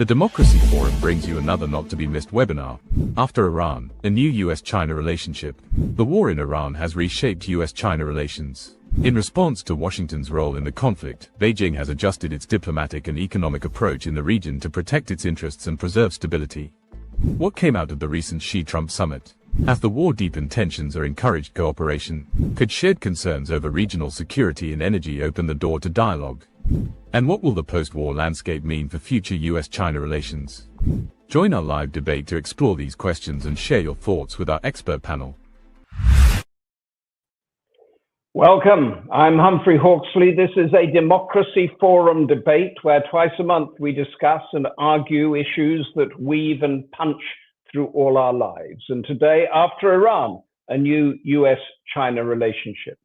The Democracy Forum brings you another not-to-be-missed webinar. After Iran, a new US-China relationship. The war in Iran has reshaped US-China relations. In response to Washington's role in the conflict, Beijing has adjusted its diplomatic and economic approach in the region to protect its interests and preserve stability. What came out of the recent Xi-Trump summit? Has the war deepened tensions or encouraged cooperation? Could shared concerns over regional security and energy open the door to dialogue? And what will the post-war landscape mean for future US-China relations? Join our live debate to explore these questions and share your thoughts with our expert panel. Welcome, I'm Humphrey Hawksley. This is a Democracy Forum debate where twice a month we discuss and argue issues that weave and punch through all our lives. And today, after Iran, a new US-China relationship.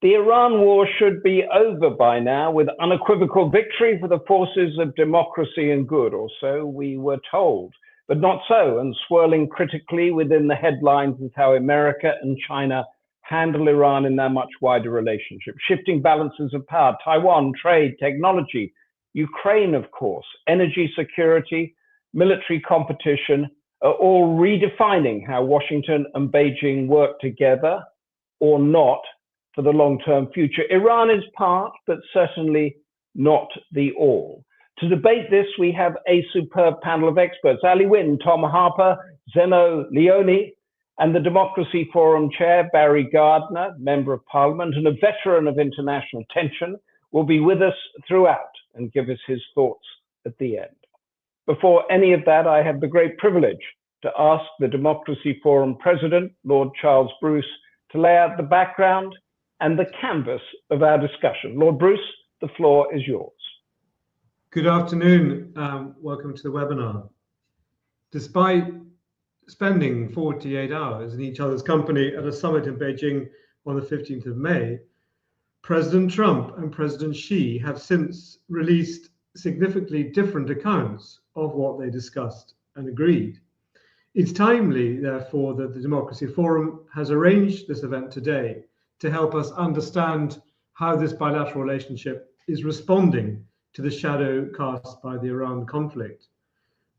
The Iran war should be over by now with unequivocal victory for the forces of democracy and good, or so we were told. But not so, and swirling critically within the headlines is how America and China handle Iran in their much wider relationship. Shifting balances of power, Taiwan, trade, technology, Ukraine, of course, energy security, military competition are all redefining how Washington and Beijing work together or not for the long-term future. Iran is part, but certainly not the all. To debate this, we have a superb panel of experts. Wyne, Tom Harper, Zeno, Leoni, and the Democracy Forum Chair, Barry Gardiner, Member of Parliament, and a veteran of international tension, will be with us throughout and give us his thoughts at the end. Before any of that, I have the great privilege to ask the Democracy Forum President, Lord Charles Bruce, to lay out the background and the canvas of our discussion. Lord Bruce, the floor is yours. Good afternoon. Welcome to the webinar. Despite spending 48 hours in each other's company at a summit in Beijing on the 15th of May, President Trump and President Xi have since released significantly different accounts of what they discussed and agreed. It's timely, therefore, that the Democracy Forum has arranged this event today to help us understand how this bilateral relationship is responding to the shadow cast by the Iran conflict.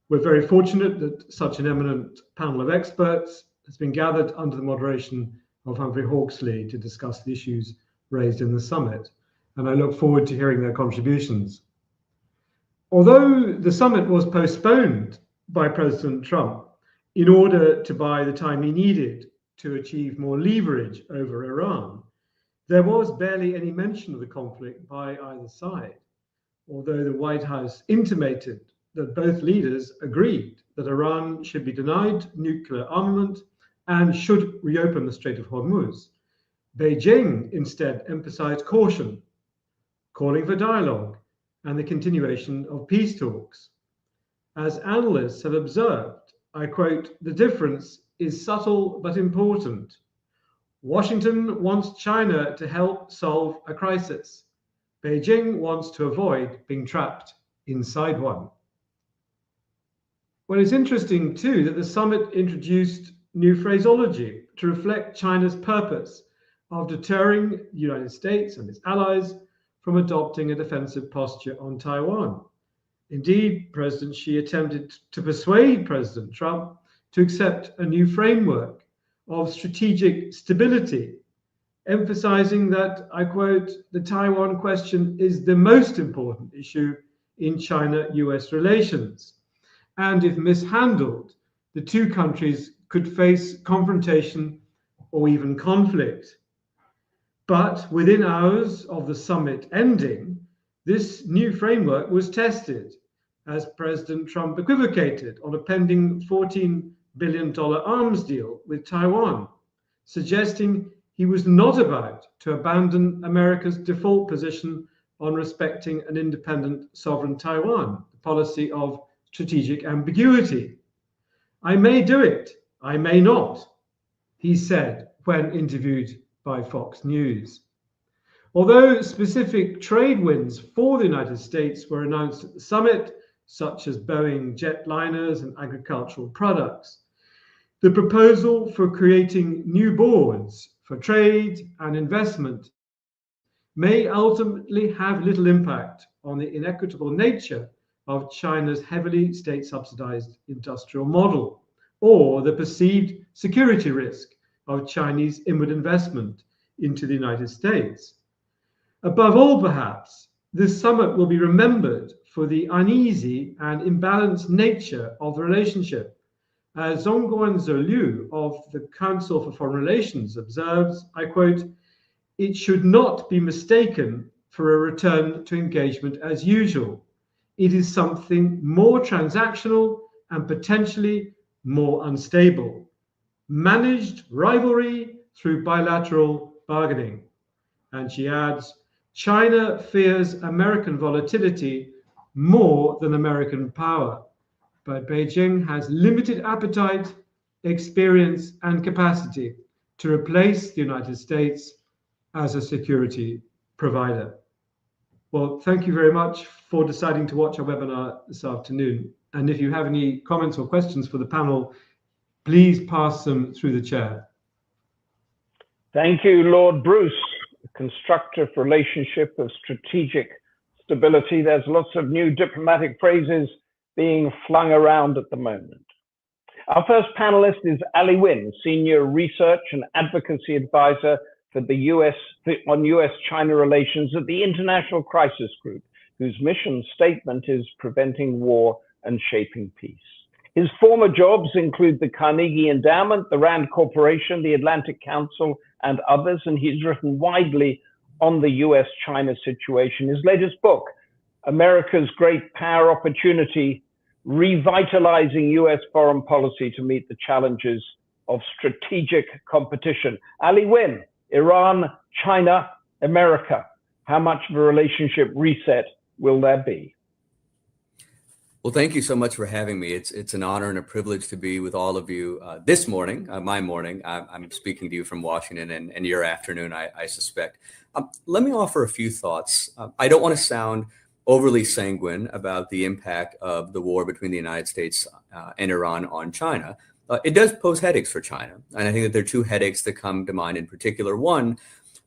We're very fortunate that such an eminent panel of experts has been gathered under the moderation of Humphrey Hawksley to discuss the issues raised in the summit, and I look forward to hearing their contributions. Although the summit was postponed by President Trump in order to buy the time he needed to achieve more leverage over Iran, there was barely any mention of the conflict by either side, although the White House intimated that both leaders agreed that Iran should be denied nuclear armament and should reopen the Strait of Hormuz. Beijing instead emphasized caution, calling for dialogue and the continuation of peace talks. As analysts have observed, I quote, "The difference is subtle but important. Washington wants China to help solve a crisis. Beijing wants to avoid being trapped inside one." Well, it's interesting too that the summit introduced new phraseology to reflect China's purpose of deterring the United States and its allies from adopting a defensive posture on Taiwan. Indeed, President Xi attempted to persuade President Trump to accept a new framework of strategic stability, emphasizing that, I quote, "the Taiwan question is the most important issue in China-US relations. And if mishandled, the two countries could face confrontation or even conflict." But within hours of the summit ending, this new framework was tested as President Trump equivocated on a pending $14 billion arms deal with Taiwan, suggesting he was not about to abandon America's default position on respecting an independent sovereign Taiwan, the policy of strategic ambiguity. "I may do it, I may not," he said when interviewed by Fox News. Although specific trade wins for the United States were announced at the summit, such as Boeing jetliners and agricultural products, the proposal for creating new boards for trade and investment may ultimately have little impact on the inequitable nature of China's heavily state-subsidized industrial model, or the perceived security risk of Chinese inward investment into the United States. Above all, perhaps, this summit will be remembered for the uneasy and imbalanced nature of the relationship. As Zhongguan Liu of the Council for Foreign Relations observes, I quote, "It should not be mistaken for a return to engagement as usual. It is something more transactional and potentially more unstable. Managed rivalry through bilateral bargaining." And she adds, "China fears American volatility more than American power, but Beijing has limited appetite, experience, and capacity to replace the United States as a security provider." Well, thank you very much for deciding to watch our webinar this afternoon. And if you have any comments or questions for the panel, please pass them through the chair. Thank you, Lord Bruce. A constructive relationship of strategic stability. There's lots of new diplomatic phrases being flung around at the moment. Our first panelist is Ali Wyne, Senior Research and Advocacy Advisor for the on US-China relations at the International Crisis Group, whose mission statement is preventing war and shaping peace. His former jobs include the Carnegie Endowment, the Rand Corporation, the Atlantic Council, and others, and he's written widely on the US-China situation. His latest book, America's Great Power Opportunity, Revitalizing US Foreign Policy to Meet the Challenges of Strategic Competition. Ali Wyne, Iran, China, America. How much of a relationship reset will there be? Well, thank you so much for having me. It's an honor and a privilege to be with all of you this morning, my morning. I'm speaking to you from Washington and your afternoon, I suspect. Let me offer a few thoughts. I don't want to sound overly sanguine about the impact of the war between the United States and Iran on China. It does pose headaches for China. And I think that there are two headaches that come to mind in particular. One,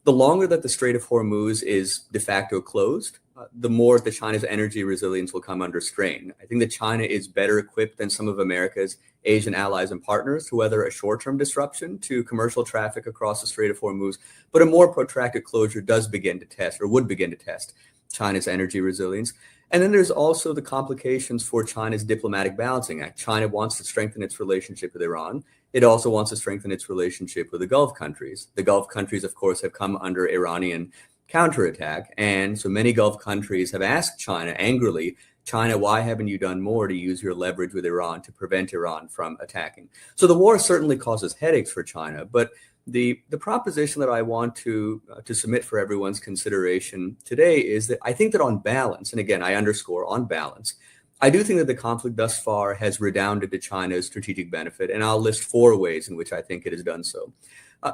the longer that the Strait of Hormuz is de facto closed, the more that China's energy resilience will come under strain. I think that China is better equipped than some of America's Asian allies and partners to weather a short-term disruption to commercial traffic across the Strait of Hormuz, but a more protracted closure does begin to test, or would begin to test, China's energy resilience. And then there's also the complications for China's diplomatic balancing act. China wants to strengthen its relationship with Iran. It also wants to strengthen its relationship with the Gulf countries. The Gulf countries, of course, have come under Iranian counterattack. And so many Gulf countries have asked China angrily, China, why haven't you done more to use your leverage with Iran to prevent Iran from attacking? So the war certainly causes headaches for China, but the proposition that I want to submit for everyone's consideration today is that I think that on balance, and again, I underscore on balance, I do think that the conflict thus far has redounded to China's strategic benefit, and I'll list 4 ways in which I think it has done so.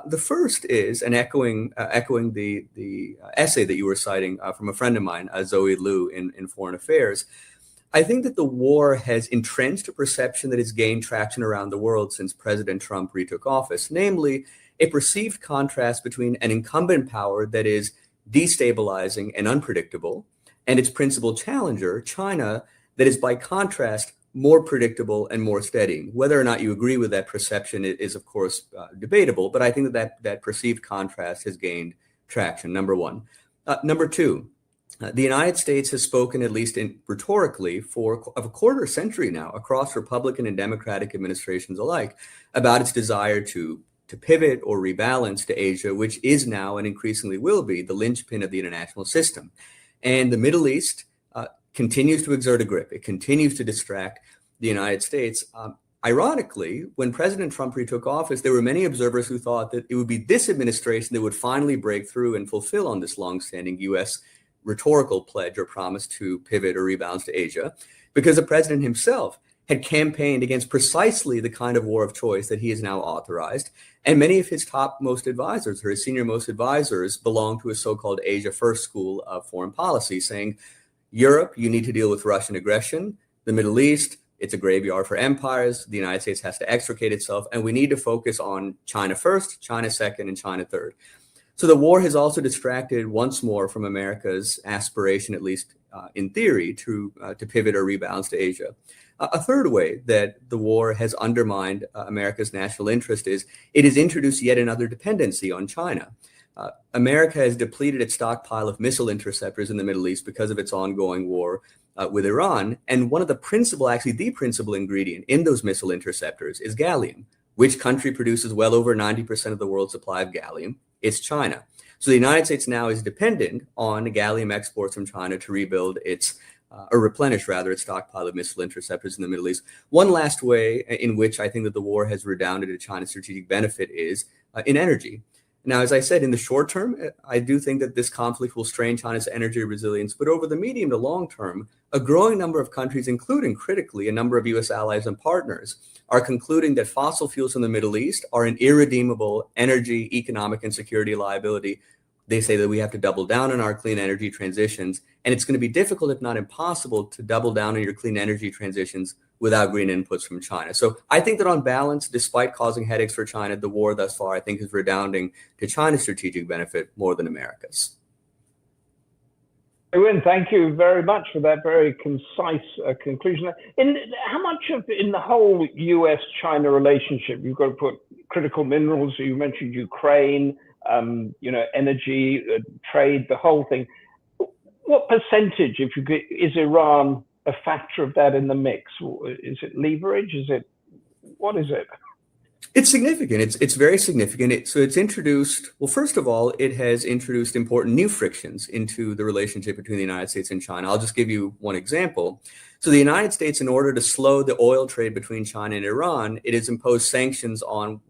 The first is, and echoing the essay that you were citing from a friend of mine, Zoe Liu in Foreign Affairs, I think that the war has entrenched a perception that has gained traction around the world since President Trump retook office, namely a perceived contrast between an incumbent power that is destabilizing and unpredictable, and its principal challenger, China, that is by contrast more predictable and more steady. Whether or not you agree with that perception is of course debatable, but I think that perceived contrast has gained traction, number one. Number two, the United States has spoken, at least rhetorically, for a quarter century now across Republican and Democratic administrations alike, about its desire to pivot or rebalance to Asia, which is now and increasingly will be the linchpin of the international system. And the Middle East continues to exert a grip. It continues to distract the United States. Ironically, when President Trump retook office, there were many observers who thought that it would be this administration that would finally break through and fulfill on this longstanding U.S. rhetorical pledge or promise to pivot or rebalance to Asia, because the president himself had campaigned against precisely the kind of war of choice that he has now authorized. And many of his topmost advisors, or his senior-most advisors, belong to a so-called Asia First school of foreign policy, saying, Europe, you need to deal with Russian aggression. The Middle East, it's a graveyard for empires. The United States has to extricate itself, and we need to focus on China first, China second, and China third. So the war has also distracted once more from America's aspiration, at least in theory, to pivot or rebalance to Asia. A third way that the war has undermined America's national interest is it has introduced yet another dependency on China. America has depleted its stockpile of missile interceptors in the Middle East because of its ongoing war with Iran. And one of the principal ingredient in those missile interceptors is gallium. Which country produces well over 90% of the world's supply of gallium? It's China. So the United States now is dependent on gallium exports from China to rebuild or replenish rather its stockpile of missile interceptors in the Middle East. One last way in which I think that the war has redounded to China's strategic benefit is in energy. Now, as I said, in the short term, I do think that this conflict will strain China's energy resilience, but over the medium to long term, a growing number of countries, including critically a number of US allies and partners, are concluding that fossil fuels in the Middle East are an irredeemable energy, economic, and security liability. They say that we have to double down on our clean energy transitions, and it's going to be difficult, if not impossible, to double down on your clean energy transitions without green inputs from China. So I think that on balance, despite causing headaches for China, the war thus far, I think, is redounding to China's strategic benefit more than America's. Wyne, thank you very much for that very concise conclusion. How much of in the whole US-China relationship, you've got to put critical minerals, you mentioned Ukraine, energy, trade, the whole thing. What percentage, is Iran a factor of that in the mix? Is it leverage? What is it? It's significant. It's very significant. So it's introduced, well, first of all, it has introduced important new frictions into the relationship between the United States and China. I'll just give you one example. So the United States, in order to slow the oil trade between China and Iran, it has imposed sanctions on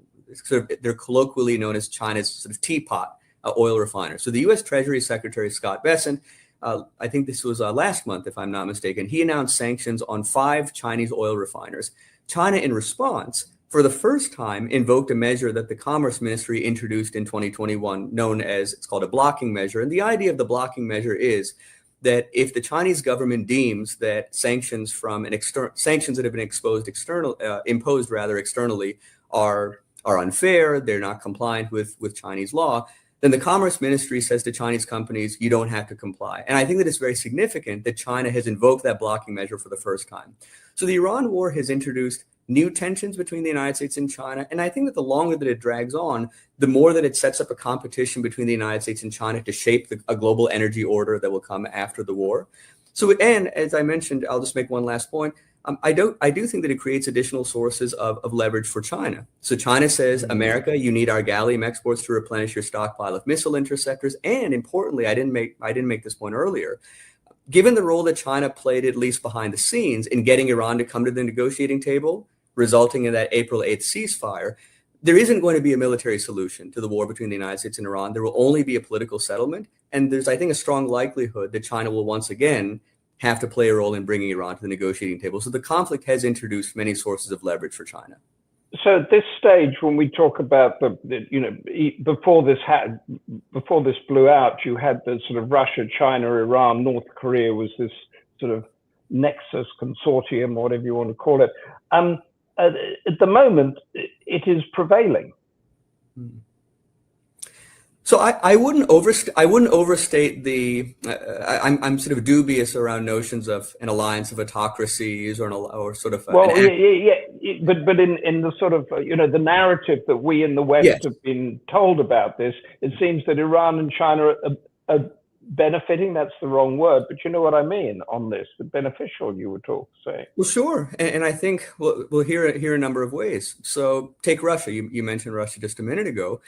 they're colloquially known as China's sort of teapot oil refiners. So the U.S. Treasury Secretary Scott Bessent, I think this was last month, if I'm not mistaken, he announced sanctions on 5 Chinese oil refiners. China, in response, for the first time, invoked a measure that the Commerce Ministry introduced in 2021, known as, it's called a blocking measure. And the idea of the blocking measure is that if the Chinese government deems that sanctions that have been imposed externally are unfair, they're not compliant with Chinese law, then the Commerce Ministry says to Chinese companies, you don't have to comply. And I think that it's very significant that China has invoked that blocking measure for the first time. So the Iran war has introduced new tensions between the United States and China. And I think that the longer that it drags on, the more that it sets up a competition between the United States and China to shape a global energy order that will come after the war. So, and as I mentioned, I'll just make one last point. I do think that it creates additional sources of leverage for China. So China says, America, you need our gallium exports to replenish your stockpile of missile interceptors. And importantly, I didn't make this point earlier. Given the role that China played, at least behind the scenes, in getting Iran to come to the negotiating table, resulting in that April 8th ceasefire, there isn't going to be a military solution to the war between the United States and Iran. There will only be a political settlement. And there's, I think, a strong likelihood that China will once again have to play a role in bringing Iran to the negotiating table. So the conflict has introduced many sources of leverage for China. So at this stage, when we talk about before this blew out, you had the sort of Russia, China, Iran, North Korea was this sort of nexus consortium, whatever you want to call it. At the moment, it is prevailing. So I wouldn't overstate the. I'm sort of dubious around notions of an alliance of autocracies or sort of. Well, but in the sort of the narrative that we in the West have been told about this, it seems that Iran and China are benefiting. That's the wrong word, but you know what I mean on this. The beneficial, you were saying. Well, sure, and I think we'll hear a number of ways. So take Russia. You mentioned Russia just a minute ago.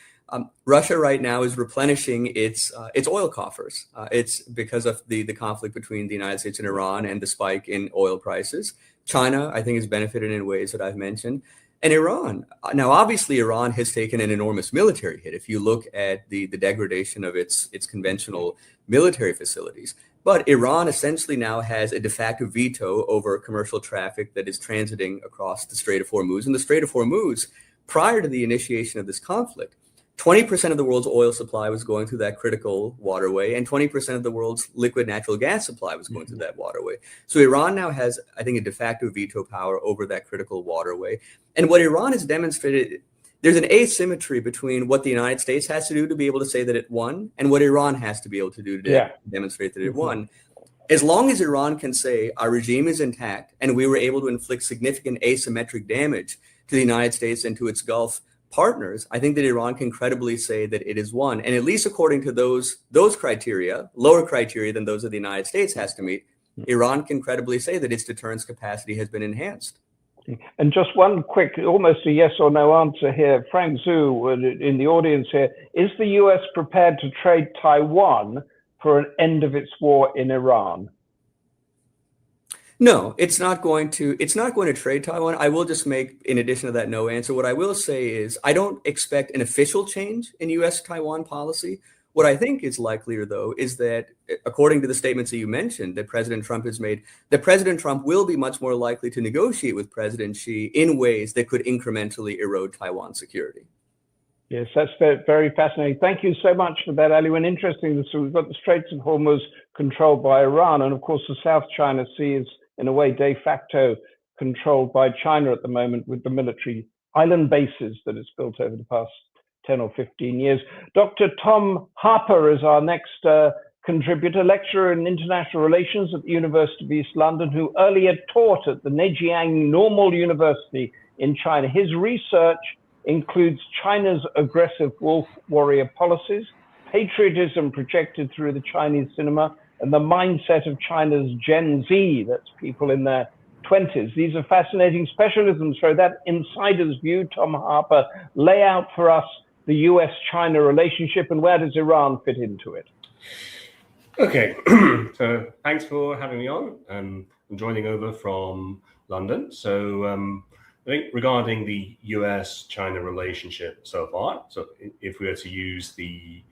Russia right now is replenishing its oil coffers. It's because of the conflict between the United States and Iran and the spike in oil prices. China, I think, has benefited in ways that I've mentioned. And Iran. Now, obviously, Iran has taken an enormous military hit. If you look at the degradation of its conventional military facilities. But Iran essentially now has a de facto veto over commercial traffic that is transiting across the Strait of Hormuz. And the Strait of Hormuz, prior to the initiation of this conflict, 20% of the world's oil supply was going through that critical waterway, and 20% of the world's liquid natural gas supply was going through that waterway. So Iran now has, I think, a de facto veto power over that critical waterway. And what Iran has demonstrated, there's an asymmetry between what the United States has to do to be able to say that it won and what Iran has to be able to do to demonstrate that it won. As long as Iran can say our regime is intact and we were able to inflict significant asymmetric damage to the United States and to its Gulf partners, I think that Iran can credibly say that it is won. And at least according to those criteria, lower criteria than those of the United States has to meet, Iran can credibly say that its deterrence capacity has been enhanced. And just one quick, almost a yes or no answer here. Frank Zhu in the audience here, is the US prepared to trade Taiwan for an end of its war in Iran? No, it's not going to trade Taiwan. I will just make, in addition to that, no answer. What I will say is I don't expect an official change in US Taiwan policy. What I think is likelier, though, is that according to the statements that you mentioned that President Trump has made, that President Trump will be much more likely to negotiate with President Xi in ways that could incrementally erode Taiwan's security. Yes, that's very fascinating. Thank you so much for that, Ali. And interesting, so we've got the Straits of Hormuz controlled by Iran, and of course the South China Sea is in a way de facto controlled by China at the moment with the military island bases that it's built over the past 10 or 15 years. Dr. Tom Harper is our next contributor, lecturer in international relations at the University of East London, who earlier taught at the Zhejiang Normal University in China. His research includes China's aggressive wolf warrior policies, patriotism projected through the Chinese cinema, and the mindset of China's Gen Z, that's people in their 20s. These are fascinating specialisms. So that insider's view, Tom Harper, lay out for us the US-China relationship and where does Iran fit into it? Okay, so thanks for having me on. I'm joining over from London. So I think regarding the US-China relationship so far, so if we were to use the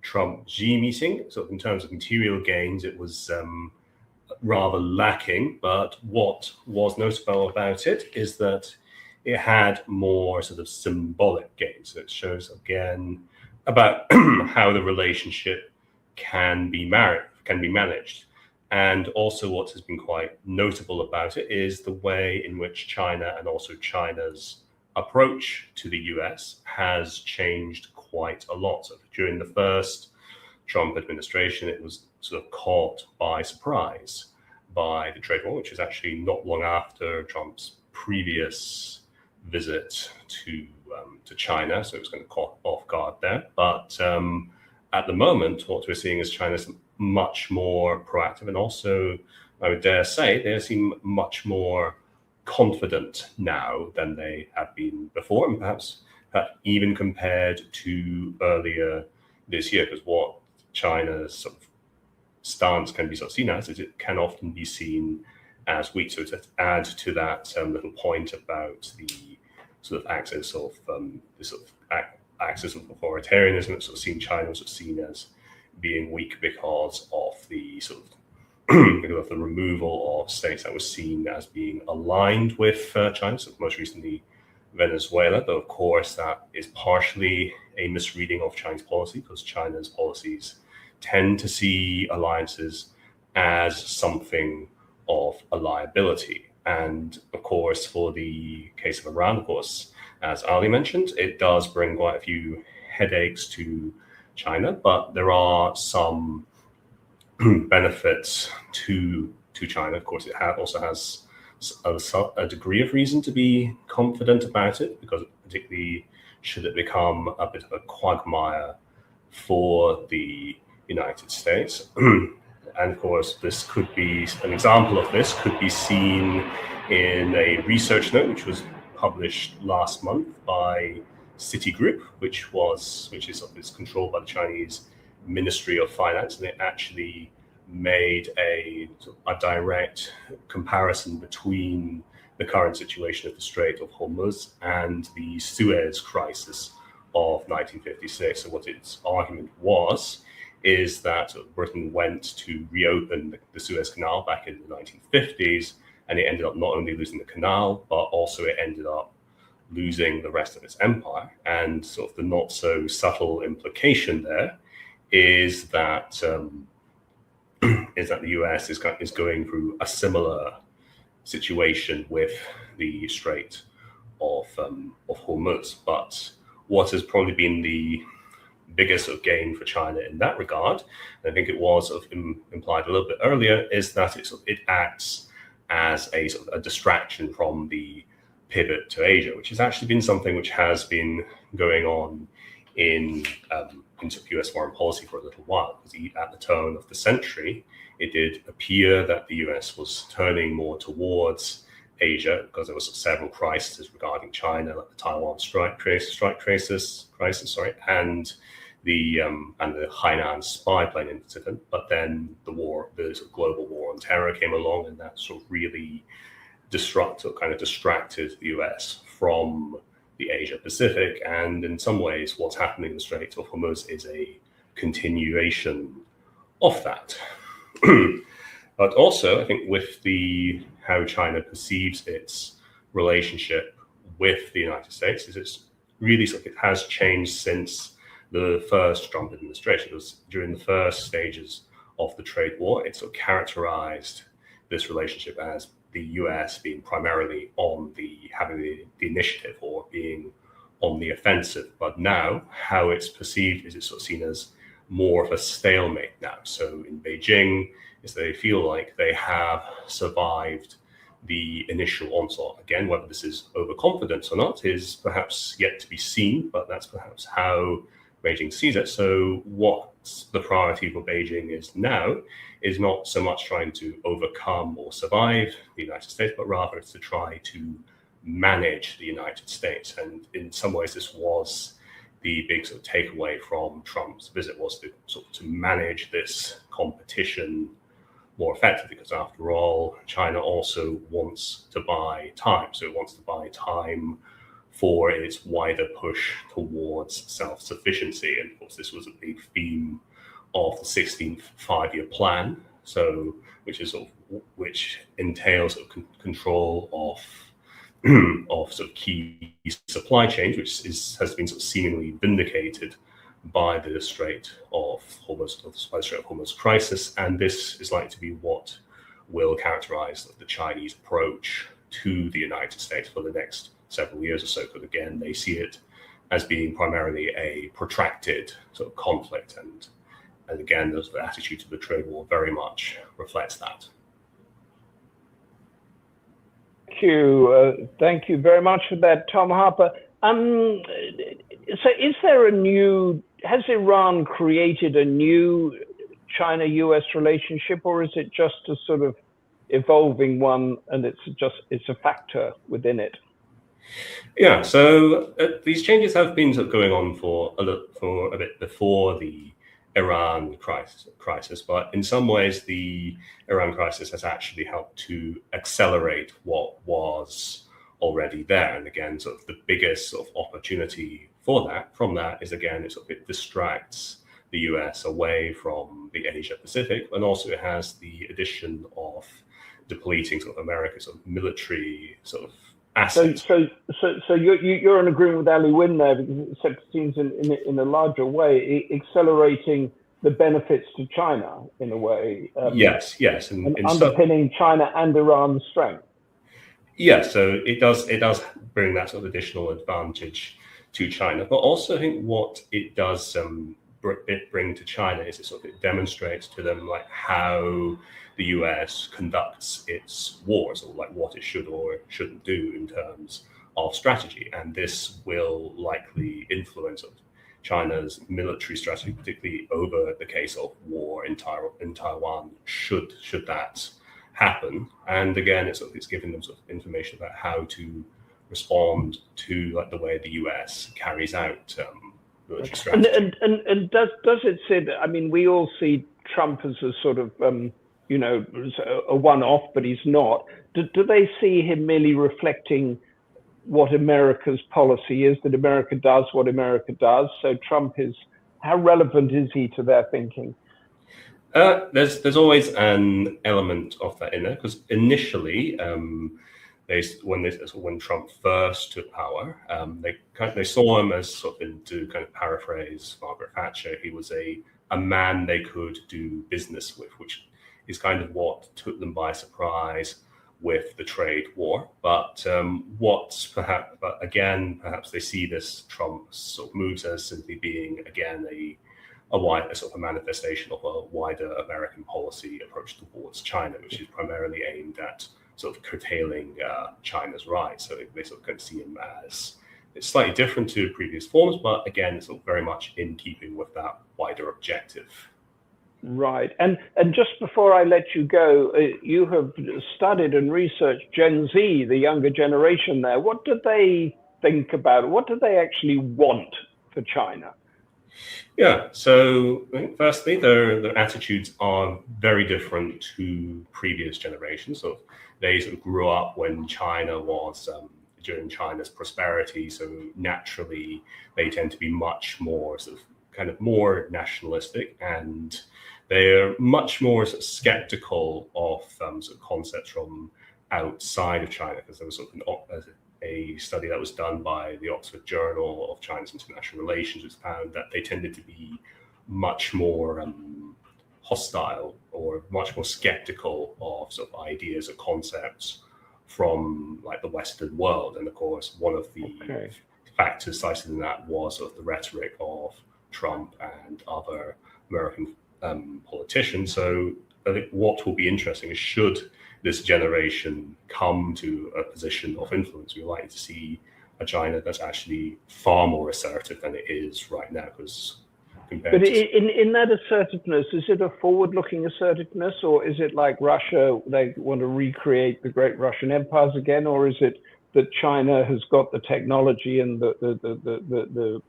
Trump-Xi meeting, so in terms of material gains, it was rather lacking. But what was notable about it is that it had more sort of symbolic gains. So it shows again about how the relationship can be managed. And also what has been quite notable about it is the way in which China and also China's approach to the US has changed quite a lot. So during the first Trump administration, it was sort of caught by surprise by the trade war, which is actually not long after Trump's previous visit to China. So it was kind of caught off guard there. But at the moment, what we're seeing is China's much more proactive, and also, I would dare say, they seem much more confident now than they have been before, and perhaps even compared to earlier this year, because what China's sort of stance can be sort of seen as is it can often be seen as weak. So to add to that little point about the sort of axis of axis of authoritarianism, it's sort of seen China sort of seen as being weak because of the sort of because of the removal of states that was seen as being aligned with China. So most recently Venezuela, though of course that is partially a misreading of Chinese policy, because China's policies tend to see alliances as something of a liability. And of course, for the case of Iran, of course, as Ali mentioned, it does bring quite a few headaches to China, but there are some benefits to China. Of course, it also has a degree of reason to be confident about it, because particularly should it become a bit of a quagmire for the United States. And of course, this could be an example of this could be seen in a research note which was published last month by Citigroup, which is controlled by the Chinese Ministry of Finance, and it actually made a direct comparison between the current situation of the Strait of Hormuz and the Suez Crisis of 1956. So what its argument is that Britain went to reopen the Suez Canal back in the 1950s, and it ended up not only losing the canal, but also it ended up losing the rest of its empire. And sort of the not so subtle implication there is that the US is going through a similar situation with the Strait of Hormuz. But what has probably been the biggest sort of gain for China in that regard, and I think it was sort of implied a little bit earlier, is that it acts as a sort of a distraction from the pivot to Asia, which has actually been something which has been going on in US foreign policy for a little while. Because at the turn of the century, it did appear that the US was turning more towards Asia because there was several crises regarding China, like the Taiwan strike crisis, and the Hainan spy plane incident. But then the sort of global war on terror came along, and that sort of really distracted the US from the Asia Pacific. And in some ways, what's happening in the Strait of Hormuz is a continuation of that. But also, I think with how China perceives its relationship with the United States, it has changed since the first Trump administration. It was during the first stages of the trade war. It sort of characterized this relationship as the US being primarily having the initiative or being on the offensive. But now, how it's perceived is it's sort of seen as more of a stalemate now. So in Beijing, is they feel like they have survived the initial onslaught. Again, whether this is overconfidence or not is perhaps yet to be seen, but that's perhaps how Beijing sees it. So what the priority for Beijing is now is not so much trying to overcome or survive the United States, but rather it's to try to manage the United States. And in some ways, this was the big sort of takeaway from Trump's visit, was to manage this competition more effectively, because after all, China also wants to buy time. So it wants to buy time for its wider push towards self-sufficiency. And of course, this was a big theme of the 16th five-year plan, which entails control of sort of key supply chains, which has been sort of seemingly vindicated by the Strait of Hormuz crisis. And this is likely to be what will characterize the Chinese approach to the United States for the next several years or so, because again, they see it as being primarily a protracted sort of conflict. And again, the attitude to the trade war very much reflects that. Thank you very much for that, Tom Harper. So has Iran created a new China-US relationship, or is it just a sort of evolving one and it's a factor within it? Yeah, so these changes have been sort of going on for a bit before the Iran crisis, but in some ways the Iran crisis has actually helped to accelerate what was already there. And again, sort of the biggest sort of opportunity from that is, again, it distracts the US away from the Asia Pacific, and also it has the addition of depleting sort of America's sort of military sort of assets. So you're in agreement with Ali Wyne there, because it seems in a larger way accelerating the benefits to China in a way. Yes, and underpinning China and Iran's strength. Yes, so it does bring that sort of additional advantage to China, but also I think what it does bring to China is it demonstrates to them like how the US conducts its wars, or like what it should or shouldn't do in terms of strategy. And this will likely influence China's military strategy, particularly over the case of war in Taiwan, should that happen. And again, it's giving them sort of information about how to respond to like the way the US carries out military strategy. And does it say that? I mean, we all see Trump as a sort of a one-off, but he's not. Do they see him merely reflecting what America's policy is, that America does what America does? So Trump how relevant is he to their thinking? There's always an element of that in there, because initially, when Trump first took power, they saw him as to kind of paraphrase Margaret Thatcher, he was a man they could do business with, which is kind of what took them by surprise with the trade war. But perhaps they see this Trump sort of moves as simply being again a sort of a manifestation of a wider American policy approach towards China, which is primarily aimed at sort of curtailing China's rights. So they sort of can see him as it's slightly different to previous forms, but again, it's sort of very much in keeping with that wider objective. Right. And just before I let you go, you have studied and researched Gen Z, the younger generation there. What do they think about it? What do they actually want for China? Yeah, so I think firstly, their attitudes are very different to previous generations. So they sort of grew up when China was during China's prosperity. So naturally, they tend to be much more sort of kind of more nationalistic, and they're much more sort of skeptical of sort of concepts from outside of China, because there was sort of a study that was done by the Oxford Journal of China's International Relations, which found that they tended to be much more hostile or much more skeptical of sort of ideas or concepts from like the Western world. And of course, one of the factors cited in that was sort of the rhetoric of Trump and other American politicians. So I think what will be interesting is, should this generation come to a position of influence, we're likely to see a China that's actually far more assertive than it is right now. Because but in that assertiveness, is it a forward-looking assertiveness, or is it like Russia, they want to recreate the great Russian empires again, or is it that China has got the technology and the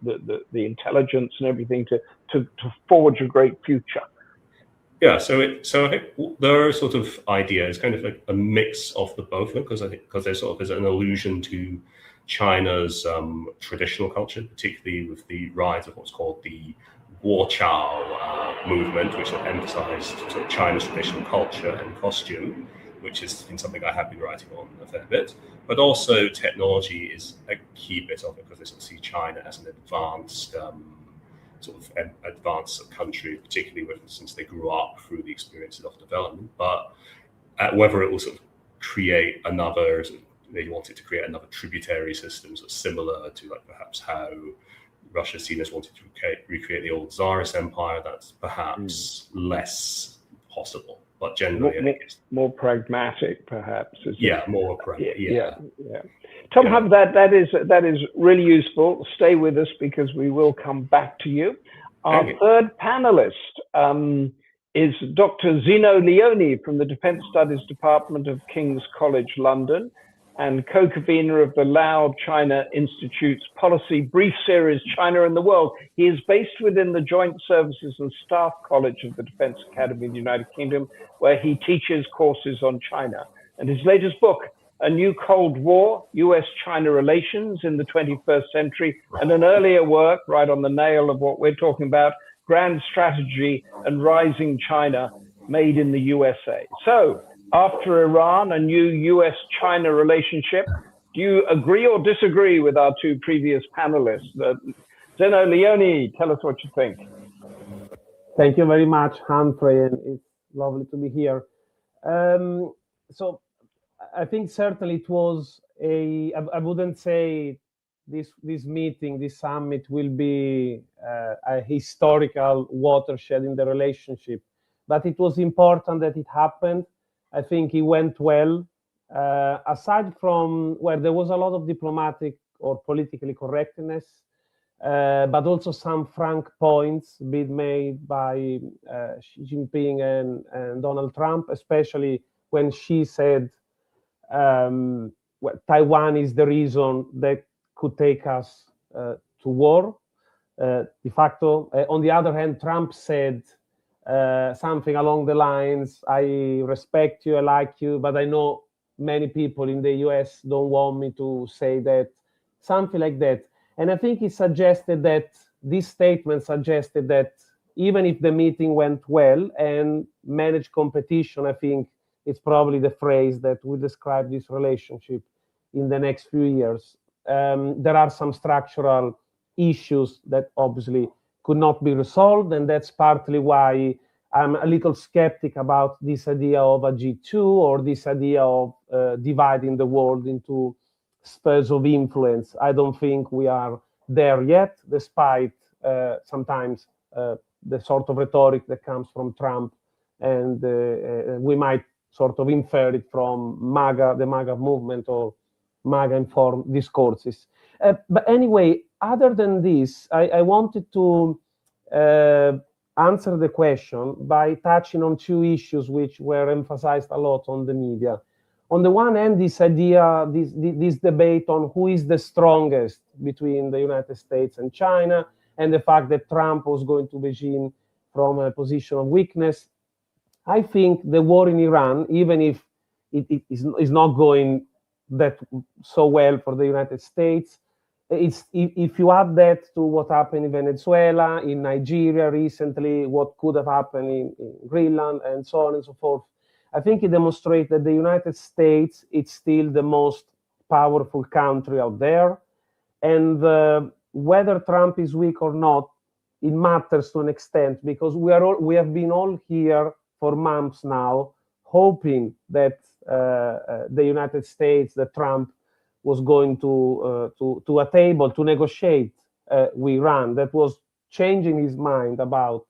intelligence and everything to forge a great future? Yeah, so I think there are sort of ideas, kind of like a mix of the both, because there's sort of is an allusion to China's traditional culture, particularly with the rise of what's called the Guochao movement, which emphasized sort of China's traditional culture and costume, which has been something I have been writing on a fair bit. But also technology is a key bit of it, because they sort of see China as an advanced country, particularly since they grew up through the experiences of development. But whether it will sort of create another, they wanted to create another tributary system, sort of similar to like perhaps how Russia's seen as wanted to recreate the old Tsarist empire, that's perhaps less possible. But generally, I think it's more pragmatic, perhaps. More pragmatic. Yeah. Tom, that is really useful. Stay with us, because we will come back to you. Our third panelist is Dr. Zeno Leoni from the Defence Studies Department of King's College London, and co-convener of the Lao China Institute's policy brief series, China and the World. He is based within the Joint Services and Staff College of the Defence Academy in the United Kingdom, where he teaches courses on China. And his latest book, A New Cold War, US-China Relations in the 21st Century, and an earlier work, right on the nail of what we're talking about, Grand Strategy and Rising China, Made in the USA. So, after Iran, a new US-China relationship, do you agree or disagree with our two previous panelists? Zeno, Leoni, tell us what you think. Thank you very much, Humphrey, and it's lovely to be here. So I think certainly it was I wouldn't say this meeting, this summit will be a historical watershed in the relationship, but it was important that it happened. I think it went well, aside from where there was a lot of diplomatic or politically correctness, but also some frank points being made by Xi Jinping and Donald Trump, especially when Xi said Taiwan is the reason that could take us to war, de facto. On the other hand, Trump said something along the lines, I respect you, I like you, but I know many people in the US don't want me to say that, something like that. And I think it suggested that, this statement suggested that even if the meeting went well and managed competition, I think it's probably the phrase that will describe this relationship in the next few years. There are some structural issues that obviously could not be resolved, and that's partly why I'm a little skeptic about this idea of a G2 or this idea of dividing the world into spheres of influence. I don't think we are there yet, despite sometimes the sort of rhetoric that comes from Trump, and we might sort of infer it from MAGA, the MAGA movement, or MAGA-informed discourses. But anyway, other than this, I wanted to answer the question by touching on two issues which were emphasized a lot on the media. On the one hand, this idea, this debate on who is the strongest between the United States and China, and the fact that Trump was going to Beijing from a position of weakness. I think the war in Iran, even if it is not going that so well for the United States, if you add that to what happened in Venezuela, in Nigeria recently, what could have happened in Greenland, and so on and so forth, I think it demonstrates that the United States is still the most powerful country out there. And whether Trump is weak or not, it matters to an extent, because we have been all here for months now, hoping that the United States, that Trump was going to a table to negotiate with Iran, that was changing his mind about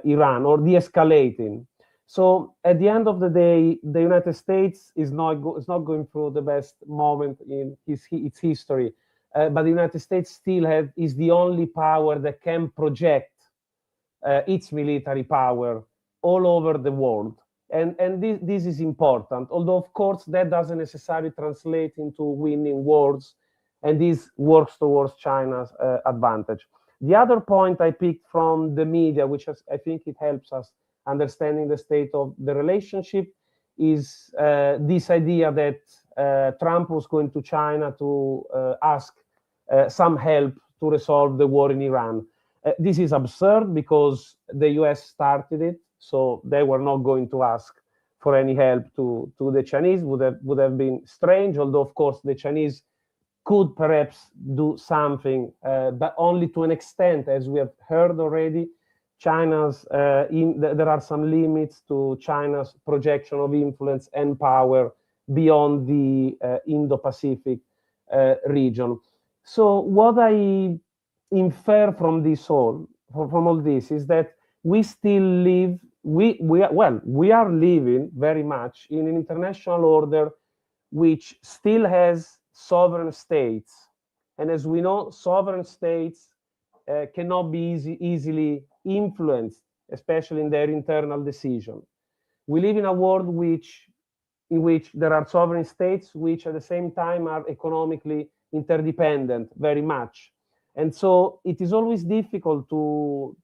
Iran or de-escalating. So at the end of the day, the United States is not going through the best moment in its history, but the United States still is the only power that can project its military power all over the world. And this is important, although of course that doesn't necessarily translate into winning wars, and this works towards China's advantage. The other point I picked from the media, which I think it helps us understanding the state of the relationship, is this idea that Trump was going to China to ask some help to resolve the war in Iran. This is absurd because the US started it, so they were not going to ask for any help to the Chinese. Would have been strange, although of course the Chinese could perhaps do something, but only to an extent, as we have heard already. There are some limits to China's projection of influence and power beyond the Indo-Pacific region. So what I infer from all this is that we still live, we are living very much in an international order which still has sovereign states. And as we know, sovereign states cannot be easily influenced, especially in their internal decision. We live in a world in which there are sovereign states which at the same time are economically interdependent very much. And so it is always difficult to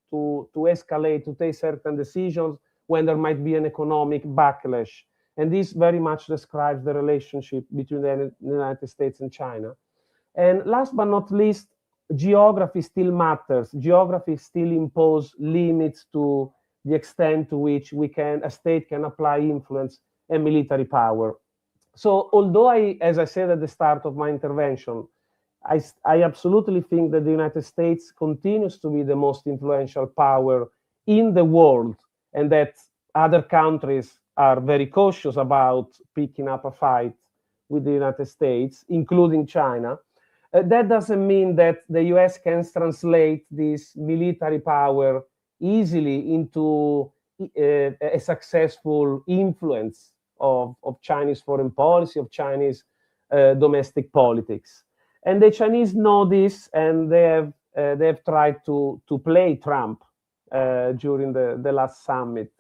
escalate, to take certain decisions when there might be an economic backlash. And this very much describes the relationship between the United States and China. And last but not least, geography still matters. Geography still imposes limits to the extent to which a state can apply influence and military power. So although as I said at the start of my intervention, I absolutely think that the United States continues to be the most influential power in the world, and that other countries are very cautious about picking up a fight with the United States, including China. That doesn't mean that the US can translate this military power easily into a successful influence of Chinese foreign policy, of Chinese domestic politics. And the Chinese know this, and they have tried to play Trump during the last summit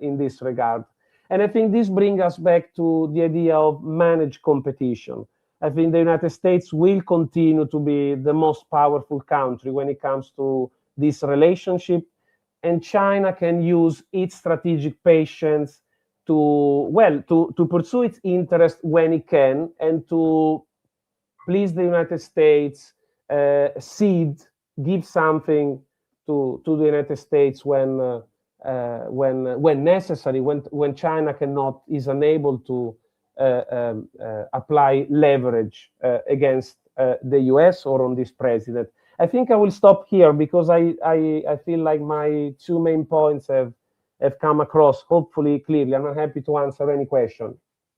in this regard. And I think this brings us back to the idea of managed competition. I think the United States will continue to be the most powerful country when it comes to this relationship, and China can use its strategic patience to pursue its interest when it can, and to please the United States, give something to the United States when necessary, when China is unable to apply leverage against the US or on this president. I think I will stop here because I feel like my two main points have have come across, hopefully clearly. I'm happy to answer any question.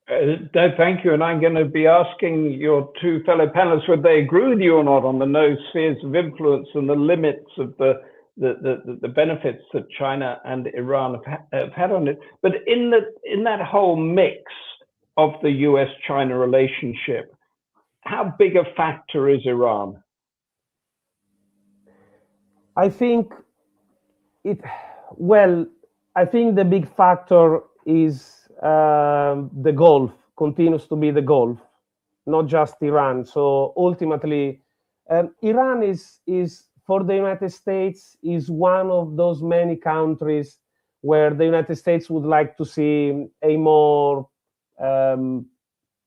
Thank you. And I'm going to be asking your two fellow panelists whether they agree with you or not on the no spheres of influence and the limits of the benefits that China and Iran have had on it. But in that whole mix of the US-China relationship, how big a factor is Iran? I think I think the big factor is the Gulf, continues to be the Gulf, not just Iran. So ultimately, Iran is for the United States is one of those many countries where the United States would like to see a more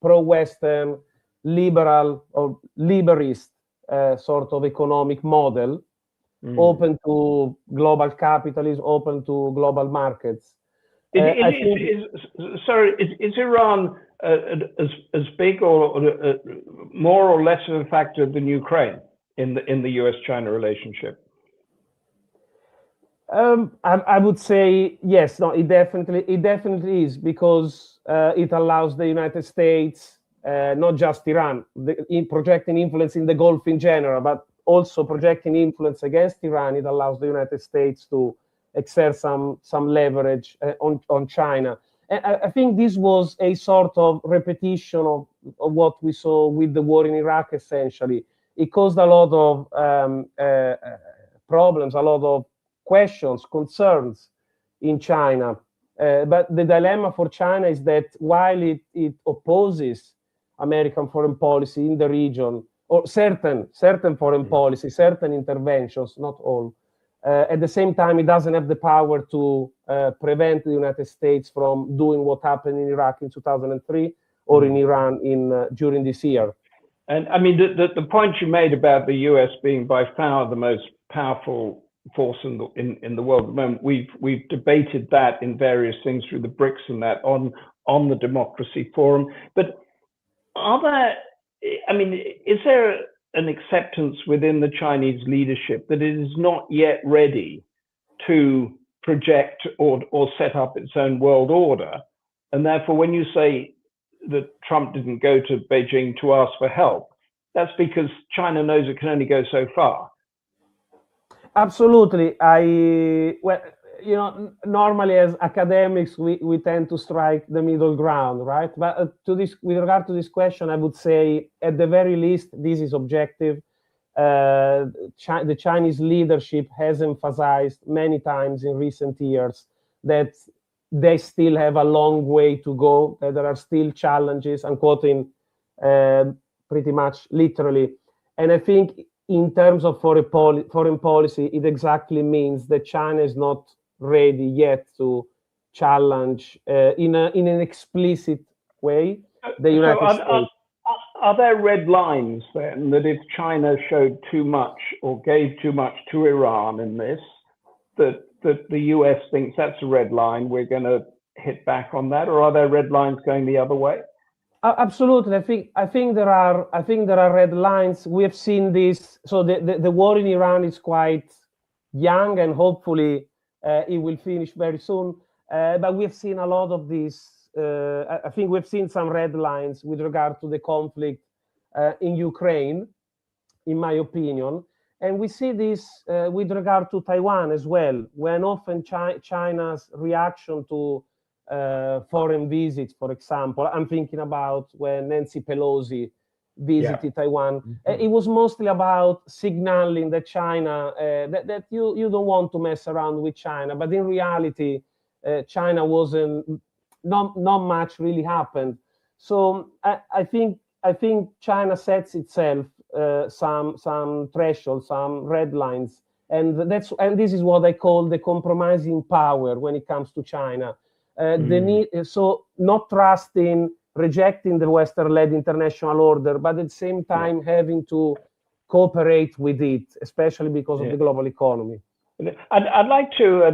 pro-Western, liberal or liberist sort of economic model, open to global capitalism, open to global markets. Is Iran as big or more or less of a factor than Ukraine in the US-China relationship? I would say yes. No, it definitely is, because it allows the United States, not just Iran, in projecting influence in the Gulf in general, but also projecting influence against Iran. It allows the United States to exert some leverage on China. And I think this was a sort of repetition of what we saw with the war in Iraq, essentially. It caused a lot of problems, a lot of questions, concerns in China. But the dilemma for China is that while it opposes American foreign policy in the region, or certain foreign policy, certain interventions, not all, at the same time, it doesn't have the power to prevent the United States from doing what happened in Iraq in 2003 or in Iran during this year. And I mean, the point you made about the US being by far the most powerful force in the world at the moment, we've debated that in various things through the BRICS and that on the Democracy Forum. But is there an acceptance within the Chinese leadership that it is not yet ready to project or set up its own world order? And therefore, when you say that Trump didn't go to Beijing to ask for help, that's because China knows it can only go so far. Absolutely. Normally as academics, we tend to strike the middle ground, right? But with regard to this question, I would say at the very least, this is objective. The Chinese leadership has emphasized many times in recent years that they still have a long way to go, that there are still challenges. I'm quoting pretty much literally. And I think in terms of foreign policy, it exactly means that China is not ready yet to challenge in an explicit way the United States. Are there red lines then, that if China showed too much or gave too much to Iran in this, that the US thinks that's a red line, we're going to hit back on that? Or are there red lines going the other way? Absolutely. I think there are red lines. We have seen this. So the war in Iran is quite young, and hopefully it will finish very soon. But we have seen a lot of this. I think we've seen some red lines with regard to the conflict in Ukraine, in my opinion. And we see this with regard to Taiwan as well, when often China's reaction to foreign visits, for example, I'm thinking about when Nancy Pelosi visited Taiwan. It was mostly about signaling that China, that you don't want to mess around with China. But in reality, China wasn't, not much really happened. So I think China sets itself some thresholds, some red lines, and this is what I call the compromising power when it comes to China. So not trusting, rejecting the Western-led international order, but at the same time having to cooperate with it, especially because of the global economy. I'd like to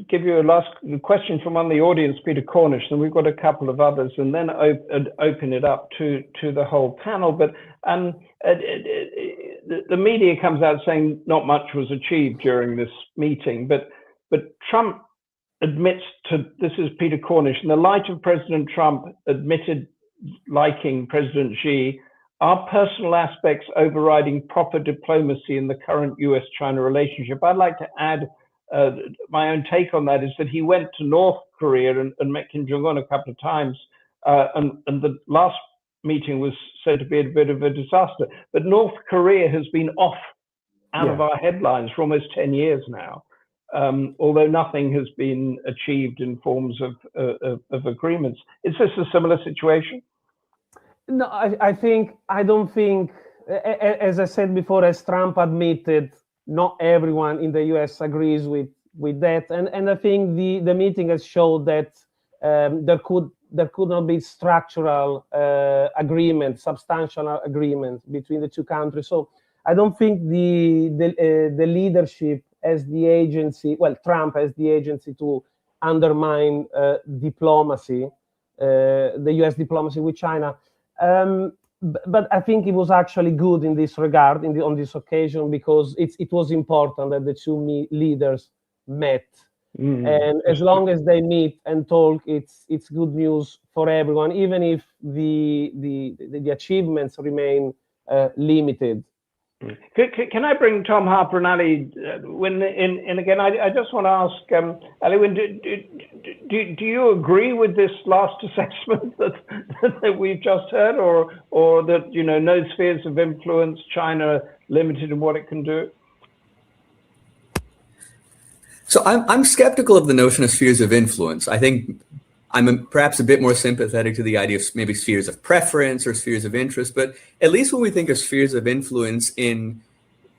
give you a last question from one of the audience, Peter Cornish, and we've got a couple of others, and then open it up to the whole panel. But the media comes out saying not much was achieved during this meeting, but Trump admits to, this is Peter Cornish, in the light of President Trump admitted liking President Xi, are personal aspects overriding proper diplomacy in the current US-China relationship? I'd like to add my own take on that, is that he went to North Korea and met Kim Jong-un a couple of times, and the last meeting was said to be a bit of a disaster. But North Korea has been off out of our headlines for almost 10 years now, although nothing has been achieved in forms of agreements. Is this a similar situation? No, I don't think, as I said before, as Trump admitted, not everyone in the US agrees with that. And I think the meeting has showed that there could not be structural agreement, substantial agreement between the two countries. So I don't think the leadership as the agency, well, Trump as the agency to undermine diplomacy, the US diplomacy with China. But I think it was actually good in this regard, on this occasion, because it was important that the two leaders met. And as long as they meet and talk, it's good news for everyone, even if the achievements remain limited. Can I bring Tom, Harper, and Ali in again? I just want to ask Ali, do you agree with this last assessment that we've just heard, or that no spheres of influence, China limited in what it can do? So I'm skeptical of the notion of spheres of influence. I think I'm perhaps a bit more sympathetic to the idea of maybe spheres of preference or spheres of interest, but at least when we think of spheres of influence in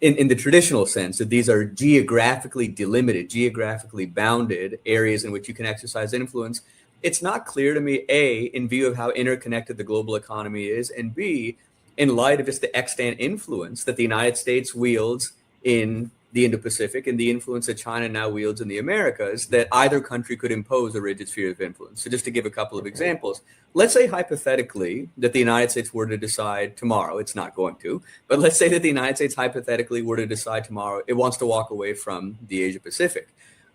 the traditional sense, that these are geographically delimited, geographically bounded areas in which you can exercise influence, it's not clear to me, A, in view of how interconnected the global economy is, and B, in light of just the extant influence that the United States wields in the Indo-Pacific and the influence that China now wields in the Americas, that either country could impose a rigid sphere of influence. So just to give a couple of examples, let's say hypothetically that the United States were to decide tomorrow, it's not going to, but let's say that the United States hypothetically were to decide tomorrow it wants to walk away from the Asia-Pacific.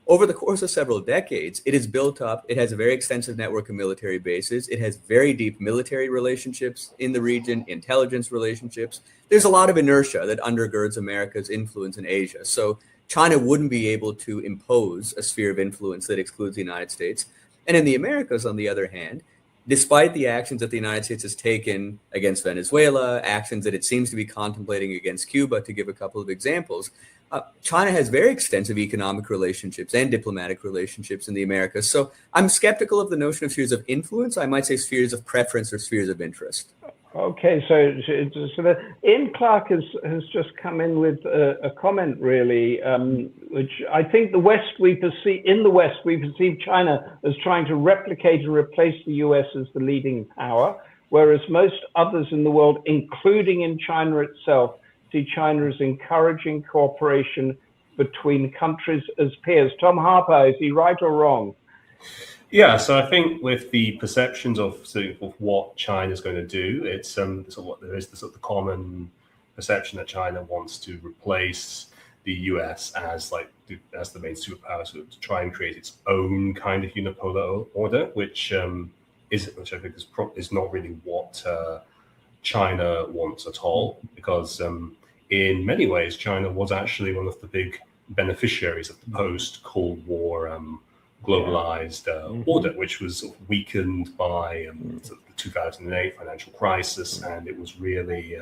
Over the course of several decades, it has built up, it has a very extensive network of military bases, it has very deep military relationships in the region, intelligence relationships. There's a lot of inertia that undergirds America's influence in Asia. So China wouldn't be able to impose a sphere of influence that excludes the United States. And in the Americas, on the other hand, despite the actions that the United States has taken against Venezuela, actions that it seems to be contemplating against Cuba, to give a couple of examples, China has very extensive economic relationships and diplomatic relationships in the Americas. So I'm skeptical of the notion of spheres of influence. I might say spheres of preference or spheres of interest. Okay, so Ian Clark has just come in with a comment, really, which I think in the West we perceive China as trying to replicate and replace the US as the leading power, whereas most others in the world, including in China itself, see China as encouraging cooperation between countries as peers. Tom Harper, is he right or wrong? Yeah, so I think with the perceptions of what China is going to do, it's there is the sort of common perception that China wants to replace the US as the main superpower, so to try and create its own kind of unipolar order, which I think is not really what China wants at all, because in many ways China was actually one of the big beneficiaries of the post-Cold War globalized order, which was weakened by the 2008 financial crisis, and it was really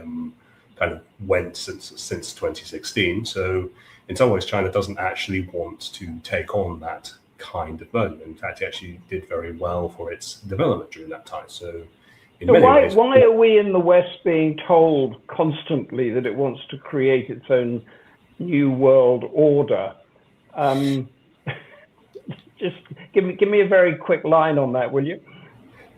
kind of went since 2016. So in some ways, China doesn't actually want to take on that kind of burden. In fact, it actually did very well for its development during that time. So why are we in the West being told constantly that it wants to create its own new world order? Just give me a very quick line on that, will you?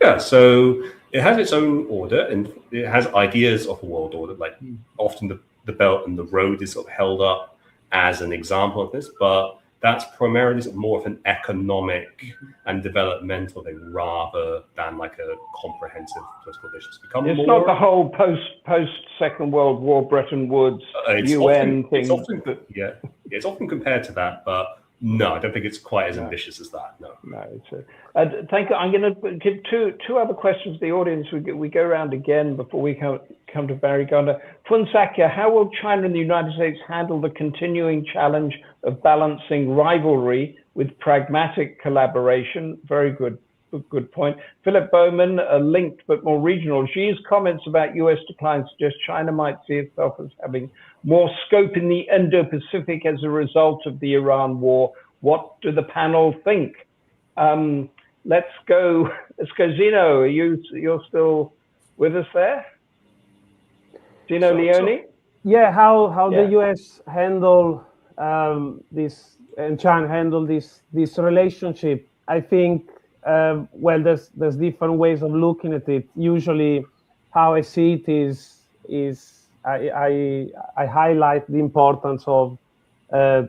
Yeah, so it has its own order, and it has ideas of a world order. Like often the Belt and the Road is sort of held up as an example of this, but that's primarily sort of more of an economic and developmental thing rather than like a comprehensive political vision. It's not the whole post Second World War Bretton Woods UN thing. It's often compared to that, but No, I don't think it's quite as ambitious as that. No. No, it's thank you. I'm going to give two other questions to the audience. We go around again before we come to Barry Gardiner. Fun Sakya, how will China and the United States handle the continuing challenge of balancing rivalry with pragmatic collaboration? Very good point. Philip Bowman, linked but more regional. Xi's comments about US decline suggest China might see itself as having more scope in the Indo-Pacific as a result of the Iran war. What do the panel think? Let's go, Zeno. You're still with us there? Zeno Leoni? Yeah, how the US handle this and China handle this relationship. I think well, there's different ways of looking at it. Usually, how I see it is I highlight the importance of the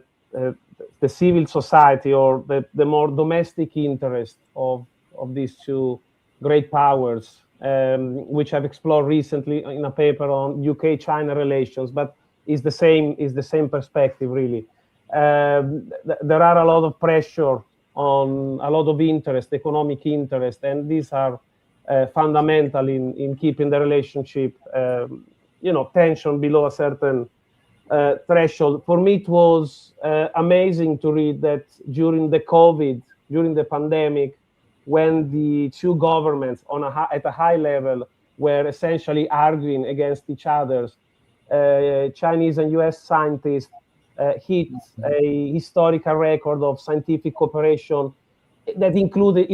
civil society, or the more domestic interest of these two great powers, which I've explored recently in a paper on UK-China relations, but is the same perspective really. There are a lot of pressure on a lot of interest, economic interest, and these are fundamental in keeping the relationship, tension below a certain threshold. For me, it was amazing to read that during the pandemic, when the two governments at a high level were essentially arguing against each other, Chinese and US scientists hit a historical record of scientific cooperation that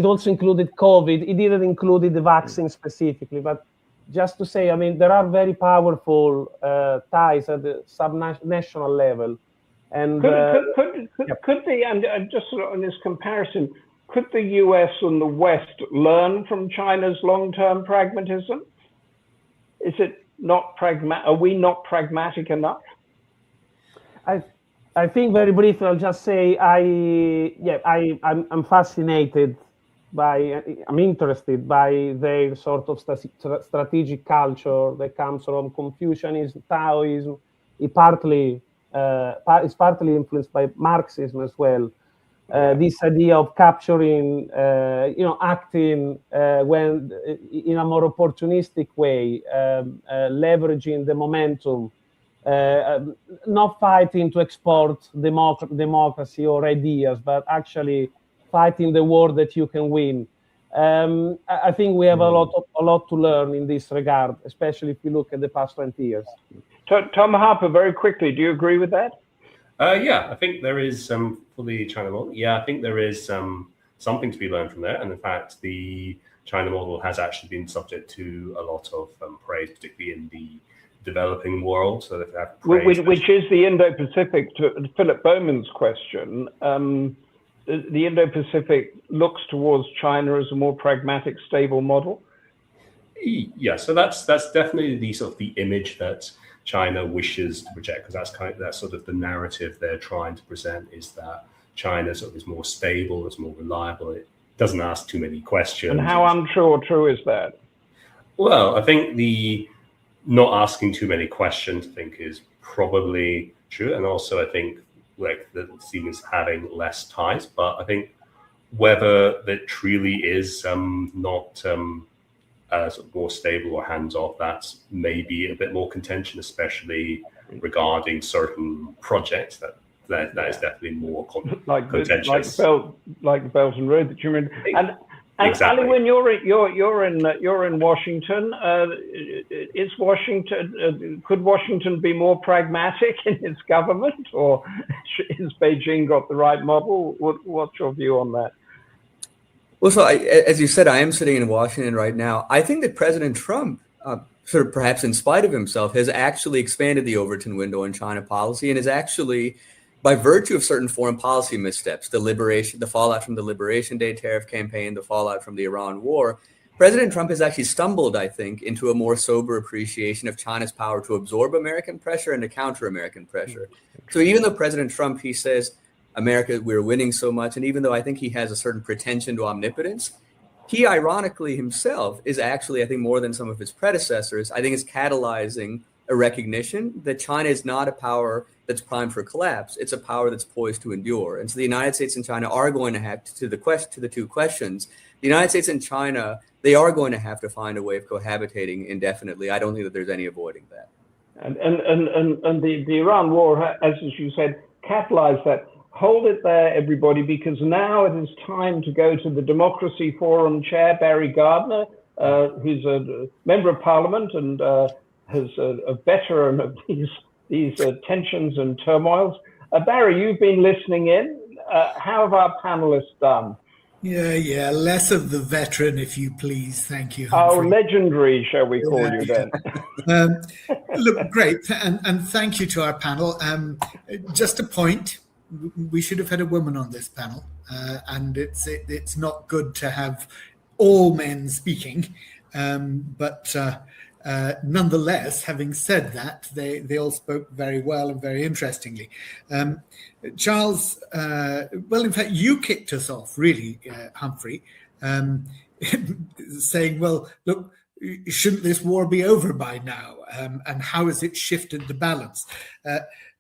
also included COVID. It didn't include the vaccine specifically, but just to say, I mean, there are very powerful ties at the subnational level. And could the, and just sort of on this comparison, could the US and the West learn from China's long-term pragmatism? Is it not Are we not pragmatic enough? I think very briefly, I'll just say I'm fascinated I'm interested by their sort of strategic culture that comes from Confucianism, Taoism. It's partly influenced by Marxism as well. This idea of capturing, acting when in a more opportunistic way, leveraging the momentum, not fighting to export democracy or ideas, but actually fighting the war that you can win. I think we have a lot to learn in this regard, especially if you look at the past 20 years. Tom Harper, very quickly, do you agree with that? Yeah, I think there is for the China model. Yeah, I think there is something to be learned from there. And in fact, the China model has actually been subject to a lot of praise, particularly in the developing world. So that which is the Indo-Pacific. To Philip Bowman's question, the Indo-Pacific looks towards China as a more pragmatic, stable model. Yeah, so that's definitely the sort of the image that China wishes to project, because that's sort of the narrative they're trying to present, is that China sort of is more stable, it's more reliable, it doesn't ask too many questions. And how untrue or true is that? Well, I think the not asking too many questions, I think, is probably true. And also, I think that seems having less ties. But I think whether that truly is not sort of more stable or hands-off, that's maybe a bit more contention, especially regarding certain projects. That is definitely more contentious. Like the Belt and Road that you mean. And exactly. Ali, when you're in Washington, could Washington be more pragmatic in its government, or has Beijing got the right model? What's your view on that? Well, so as you said, I am sitting in Washington right now. I think that President Trump, sort of perhaps in spite of himself, has actually expanded the Overton window in China policy, and is actually, by virtue of certain foreign policy missteps, the fallout from the Liberation Day tariff campaign, the fallout from the Iran war, President Trump has actually stumbled, I think, into a more sober appreciation of China's power to absorb American pressure and to counter American pressure. So even though President Trump, he says, America, we're winning so much, and even though I think he has a certain pretension to omnipotence, he ironically himself is actually, I think, more than some of his predecessors, I think is catalyzing a recognition that China is not a power that's primed for collapse. It's a power that's poised to endure. And so the United States and China are going to have to the two questions. The United States and China, they are going to have to find a way of cohabitating indefinitely. I don't think that there's any avoiding that. And the Iran war, as you said, catalyzed that. Hold it there, everybody, because now it is time to go to the Democracy Forum chair, Barry Gardiner, who's a member of Parliament and has a veteran of these tensions and turmoils. Barry, you've been listening in. How have our panelists done? Yeah, less of the veteran, if you please. Thank you, Humphrey. Oh, legendary, shall we call you then? Look, great, and thank you to our panel. Just a point, we should have had a woman on this panel, and it's not good to have all men speaking, but nonetheless, having said that, they all spoke very well and very interestingly. Charles, well, in fact, you kicked us off, really, Humphrey, saying, well, look, shouldn't this war be over by now? And how has it shifted the balance?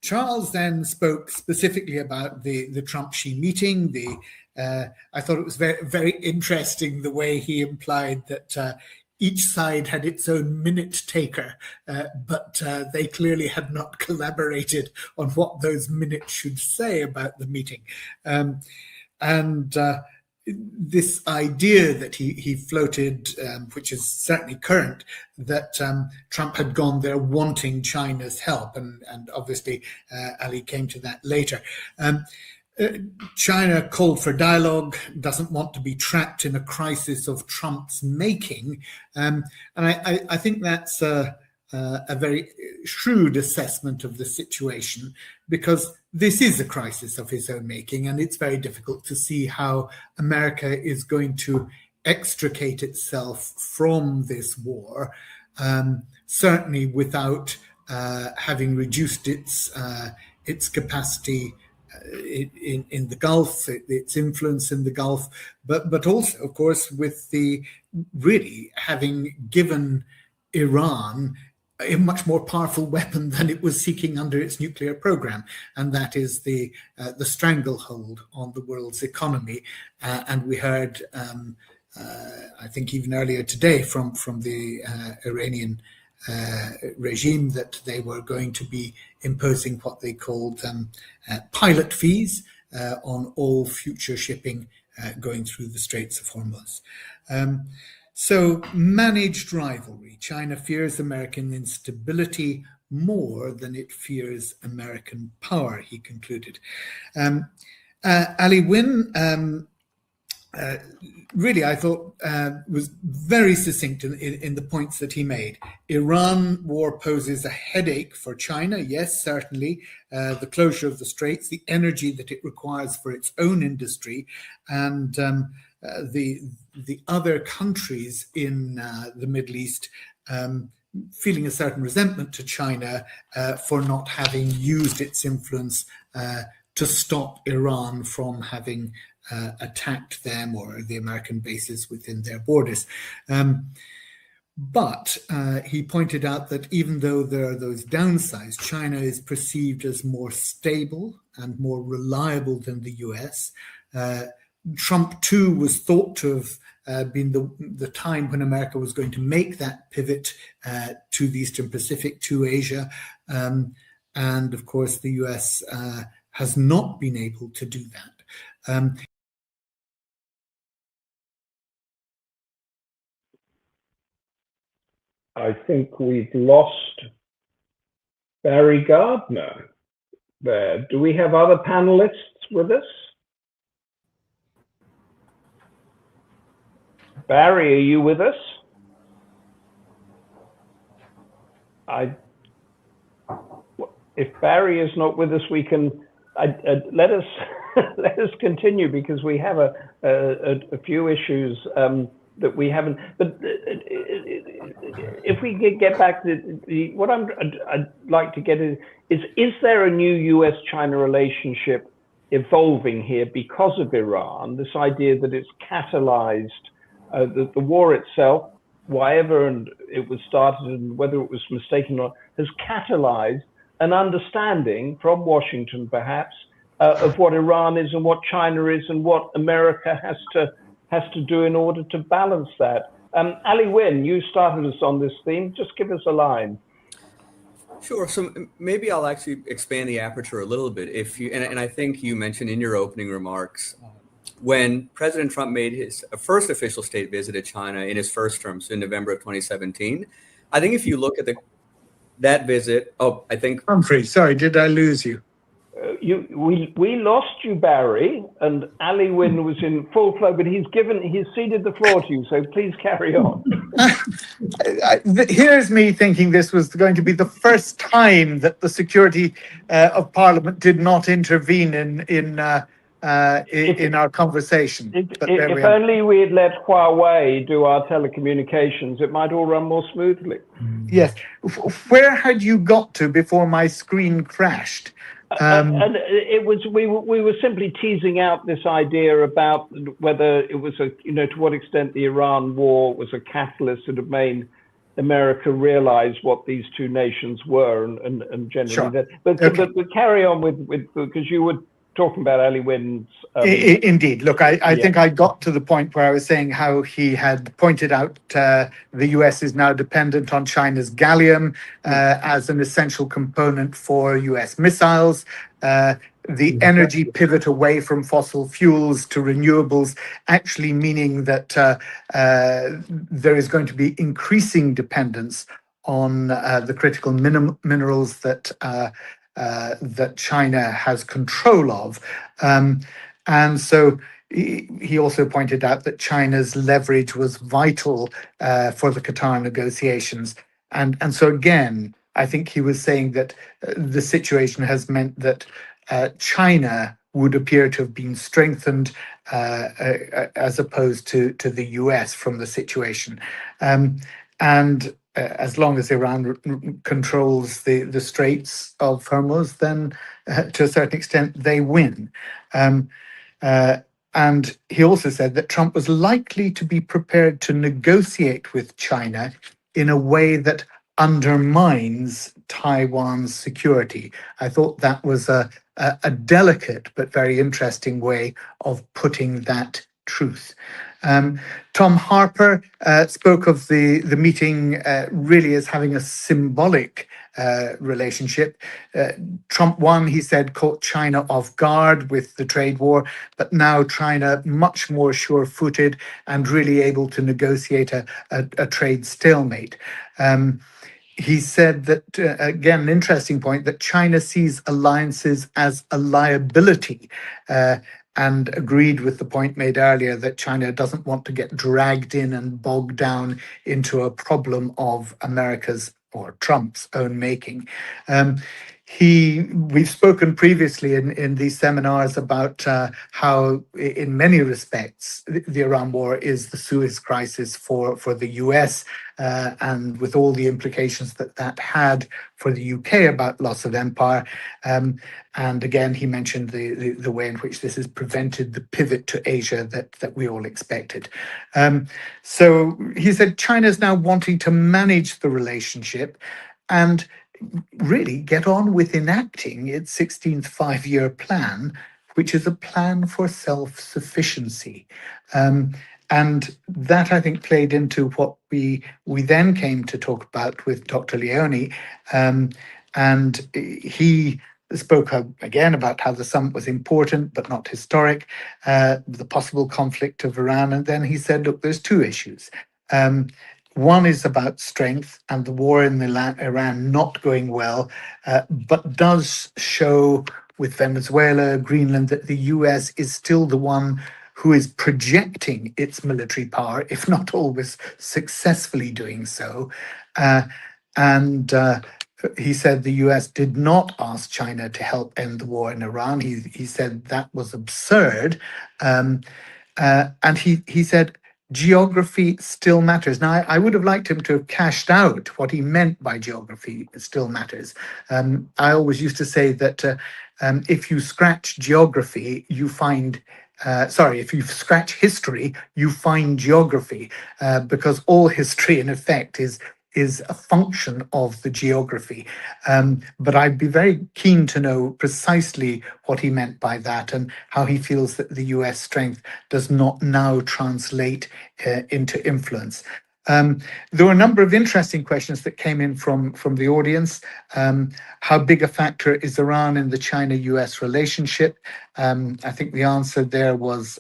Charles then spoke specifically about the Trump-Xi meeting. I thought it was very, very interesting the way he implied that each side had its own minute taker, but they clearly had not collaborated on what those minutes should say about the meeting. And this idea that he floated, which is certainly current, that Trump had gone there wanting China's help, and obviously Ali came to that later. China called for dialogue, doesn't want to be trapped in a crisis of Trump's making. And I think that's a very shrewd assessment of the situation, because this is a crisis of his own making, and it's very difficult to see how America is going to extricate itself from this war, certainly without having reduced its capacity in the Gulf, its influence in the Gulf, but also, of course, with the really having given Iran a much more powerful weapon than it was seeking under its nuclear program, and that is the stranglehold on the world's economy. And we heard, I think even earlier today, from the Iranian regime that they were going to be imposing what they called pilot fees on all future shipping going through the Straits of Hormuz. So managed rivalry. China fears American instability more than it fears American power, he concluded. Ali Wyne, really, I thought, was very succinct in the points that he made. Iran war poses a headache for China. Yes, certainly. The closure of the Straits, the energy that it requires for its own industry, and the other countries in the Middle East feeling a certain resentment to China for not having used its influence to stop Iran from having attacked them or the American bases within their borders. But he pointed out that even though there are those downsides, China is perceived as more stable and more reliable than the US. Trump, too, was thought to have been the time when America was going to make that pivot to the Eastern Pacific, to Asia. And of course, the US has not been able to do that. I think we've lost Barry Gardiner there. Do we have other panelists with us? Barry, are you with us? If Barry is not with us, we can let us let us continue, because we have a few issues that we haven't. But if we could get back to what I'd like to get is there a new US-China relationship evolving here because of Iran? This idea that it's catalyzed the war itself, why ever and it was started and whether it was mistaken or not, has catalyzed an understanding from Washington, perhaps, of what Iran is and what China is and what America has to do in order to balance that. Ali Wyne, you started us on this theme. Just give us a line. Sure. So maybe I'll actually expand the aperture a little bit. And I think you mentioned in your opening remarks, when President Trump made his first official state visit to China in his first term, so in November of 2017, I think if you look at that visit, I think Humphrey, sorry, did I lose you? We lost you, Barry, and Ali Wyne was in full flow, but he's ceded the floor to you, so please carry on. Here's me thinking this was going to be the first time that the security of Parliament did not intervene in our conversation. If only we had let Huawei do our telecommunications, it might all run more smoothly. Yes. Where had you got to before my screen crashed? And it was we were simply teasing out this idea about whether it was to what extent the Iran war was a catalyst that had made America realize what these two nations were and generally Sure. that. But carry on with because you were talking about Ali Wyne's. Indeed. Look, I think I got to the point where I was saying how he had pointed out the US is now dependent on China's gallium as an essential component for US missiles. The energy pivot away from fossil fuels to renewables, actually meaning that there is going to be increasing dependence on the critical minerals that China has control of. And so he also pointed out that China's leverage was vital for the Qatar negotiations. And so again, I think he was saying that the situation has meant that China would appear to have been strengthened as opposed to the US from the situation. And as long as Iran controls the Straits of Hormuz, then to a certain extent they win. And he also said that Trump was likely to be prepared to negotiate with China in a way that undermines Taiwan's security. I thought that was a delicate but very interesting way of putting that truth. Tom Harper spoke of the meeting really as having a symbolic relationship. Trump, he said, caught China off guard with the trade war, but now China much more sure-footed and really able to negotiate a trade stalemate. He said that, again, an interesting point, that China sees alliances as a liability, and agreed with the point made earlier that China doesn't want to get dragged in and bogged down into a problem of America's or Trump's own making. We've spoken previously in these seminars about how, in many respects, the Iran war is the Suez Crisis for the US, and with all the implications that had for the UK about loss of empire. And again, he mentioned the way in which this has prevented the pivot to Asia that we all expected. So he said China is now wanting to manage the relationship and really get on with enacting its 16th five-year plan, which is a plan for self-sufficiency. And that, I think, played into what we then came to talk about with Dr. Leoni. And he spoke again about how the summit was important, but not historic, the possible conflict of Iran. And then he said, look, there's two issues. One is about strength and the war in Iran not going well, but does show with Venezuela, Greenland, that the US is still the one who is projecting its military power, if not always successfully doing so. And he said the US did not ask China to help end the war in Iran. He said that was absurd. And he said, geography still matters. Now, I would have liked him to have cashed out what he meant by geography still matters. I always used to say that if you scratch geography, you find, if you scratch history, you find geography, because all history, in effect, is is a function of the geography. But I'd be very keen to know precisely what he meant by that and how he feels that the US strength does not now translate into influence. There were a number of interesting questions that came in from the audience. How big a factor is Iran in the China-US relationship? I think the answer there was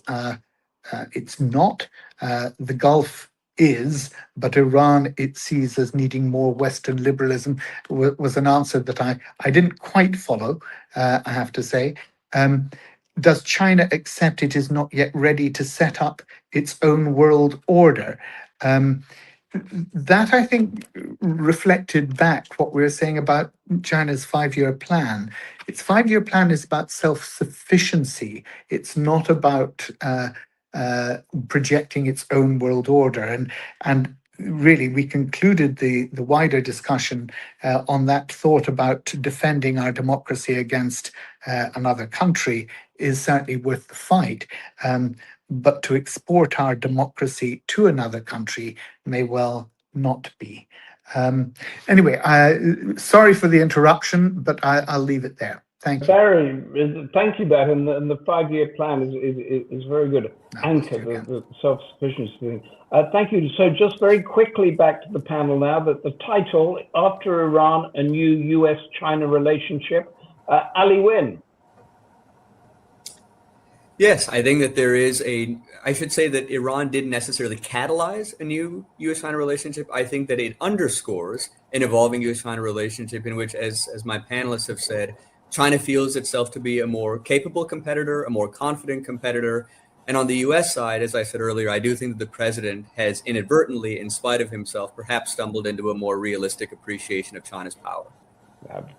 it's not. The Gulf is, but Iran it sees as needing more Western liberalism was an answer that I didn't quite follow, I have to say. Does China accept it is not yet ready to set up its own world order? That, I think, reflected back what we were saying about China's 5-year plan. Its 5-year plan is about self-sufficiency. It's not about projecting its own world order. And really, we concluded the wider discussion on that thought about defending our democracy against another country is certainly worth the fight. But to export our democracy to another country may well not be. Anyway, sorry for the interruption, but I'll leave it there. Thank you. Barry, thank you, Barry. And the 5-year plan is very good. Anchor, the self-sufficiency thing. Thank you. So just very quickly back to the panel now, that the title, After Iran, a New US-China Relationship. Ali Wyne. Yes, I think that there is I should say that Iran didn't necessarily catalyze a new US-China relationship. I think that it underscores an evolving US-China relationship in which, as my panelists have said, China feels itself to be a more capable competitor, a more confident competitor. And on the US side, as I said earlier, I do think that the president has inadvertently, in spite of himself, perhaps stumbled into a more realistic appreciation of China's power.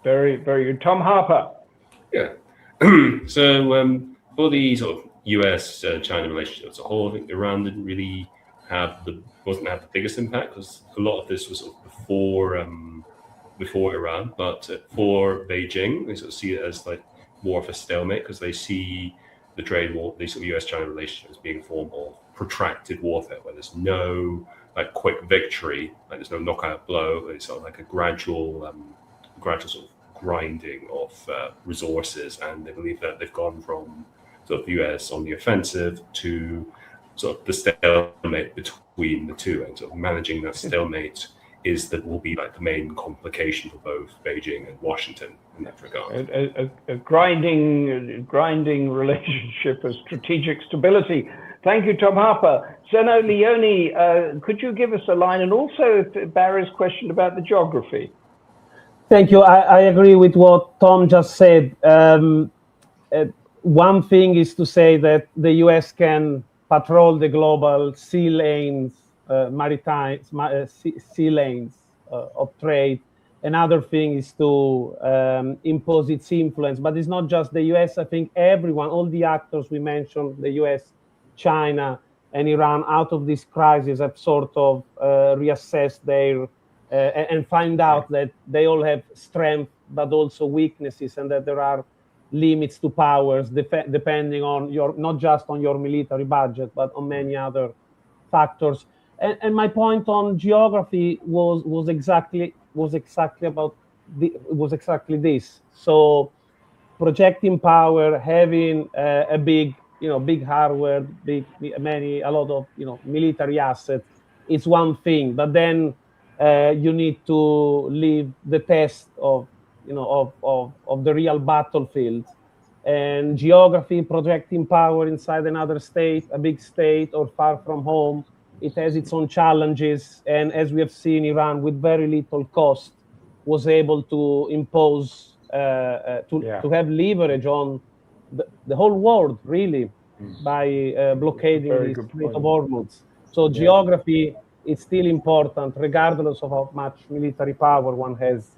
Very, very good. Tom Harper. Yeah. So, for the sort of US-China relationship as a whole, I think Iran didn't really wasn't have the biggest impact, because a lot of this was sort of before Iran. But for Beijing, they sort of see it as like more of a stalemate, because they see the trade war, the sort of US-China relationship as being a form of protracted warfare, where there's no like quick victory, like there's no knockout blow. It's sort of like a gradual sort of grinding of resources, and they believe that they've gone from sort of the US on the offensive to sort of the stalemate between the two, and sort of managing that stalemate will be like the main complication for both Beijing and Washington in that regard. A grinding relationship of strategic stability. Thank you, Tom Harper. Zeno, Leoni, could you give us a line, and also Barry's question about the geography? Thank you. I agree with what Tom just said. One thing is to say that the US can patrol the global sea lanes, maritime sea lanes of trade. Another thing is to impose its influence. But it's not just the US. I think everyone, all the actors we mentioned, the US, China, and Iran, out of this crisis have sort of reassessed their and find out that they all have strength, but also weaknesses, and that there are limits to powers depending on not just on your military budget, but on many other factors. And my point on geography was exactly this. So projecting power, having a big hardware, a lot of military assets, is one thing, but then you need to leave the test of the real battlefield. And geography, projecting power inside another state, a big state or far from home, it has its own challenges. And as we have seen, Iran, with very little cost, was able to impose, to have leverage on the whole world, really, by blockading the Strait of Hormuz. So geography is still important, regardless of how much military power one has.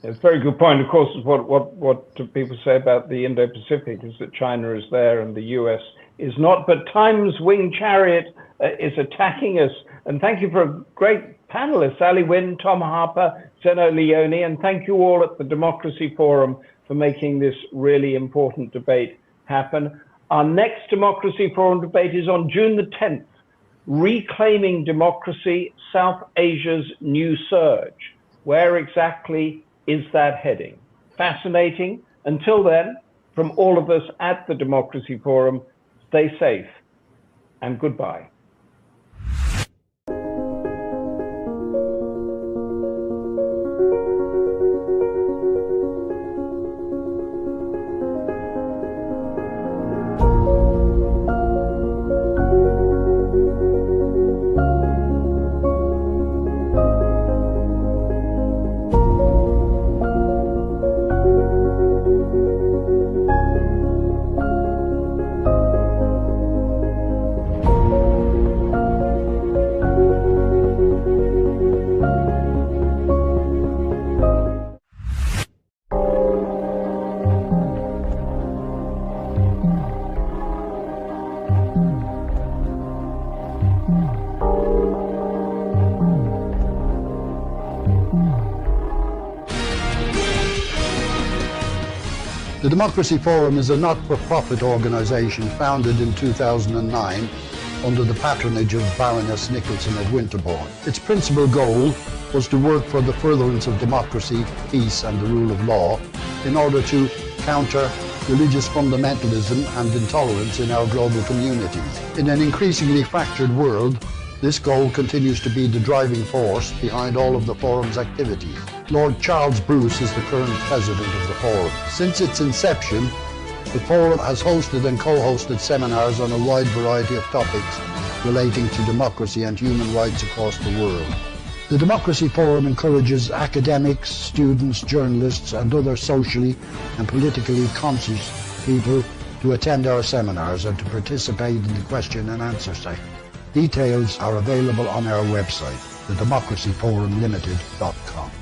It's a very good point. Of course, what people say about the Indo-Pacific is that China is there and the US is not. But Time's winged chariot is attacking us. And thank you for a great panelists, Ali Wyne, Tom Harper, Zeno, Leoni, and thank you all at the Democracy Forum for making this really important debate happen. Our next Democracy Forum debate is on June the 10th. Reclaiming Democracy, South Asia's New Surge. Where exactly is that heading? Fascinating. Until then, from all of us at the Democracy Forum, stay safe and goodbye. The Democracy Forum is a not-for-profit organisation founded in 2009 under the patronage of Baroness Nicholson of Winterbourne. Its principal goal was to work for the furtherance of democracy, peace and the rule of law in order to counter religious fundamentalism and intolerance in our global communities. In an increasingly fractured world, this goal continues to be the driving force behind all of the Forum's activities. Lord Charles Bruce is the current president of the Forum. Since its inception, the Forum has hosted and co-hosted seminars on a wide variety of topics relating to democracy and human rights across the world. The Democracy Forum encourages academics, students, journalists and other socially and politically conscious people to attend our seminars and to participate in the question and answer session. Details are available on our website, thedemocracyforumlimited.com.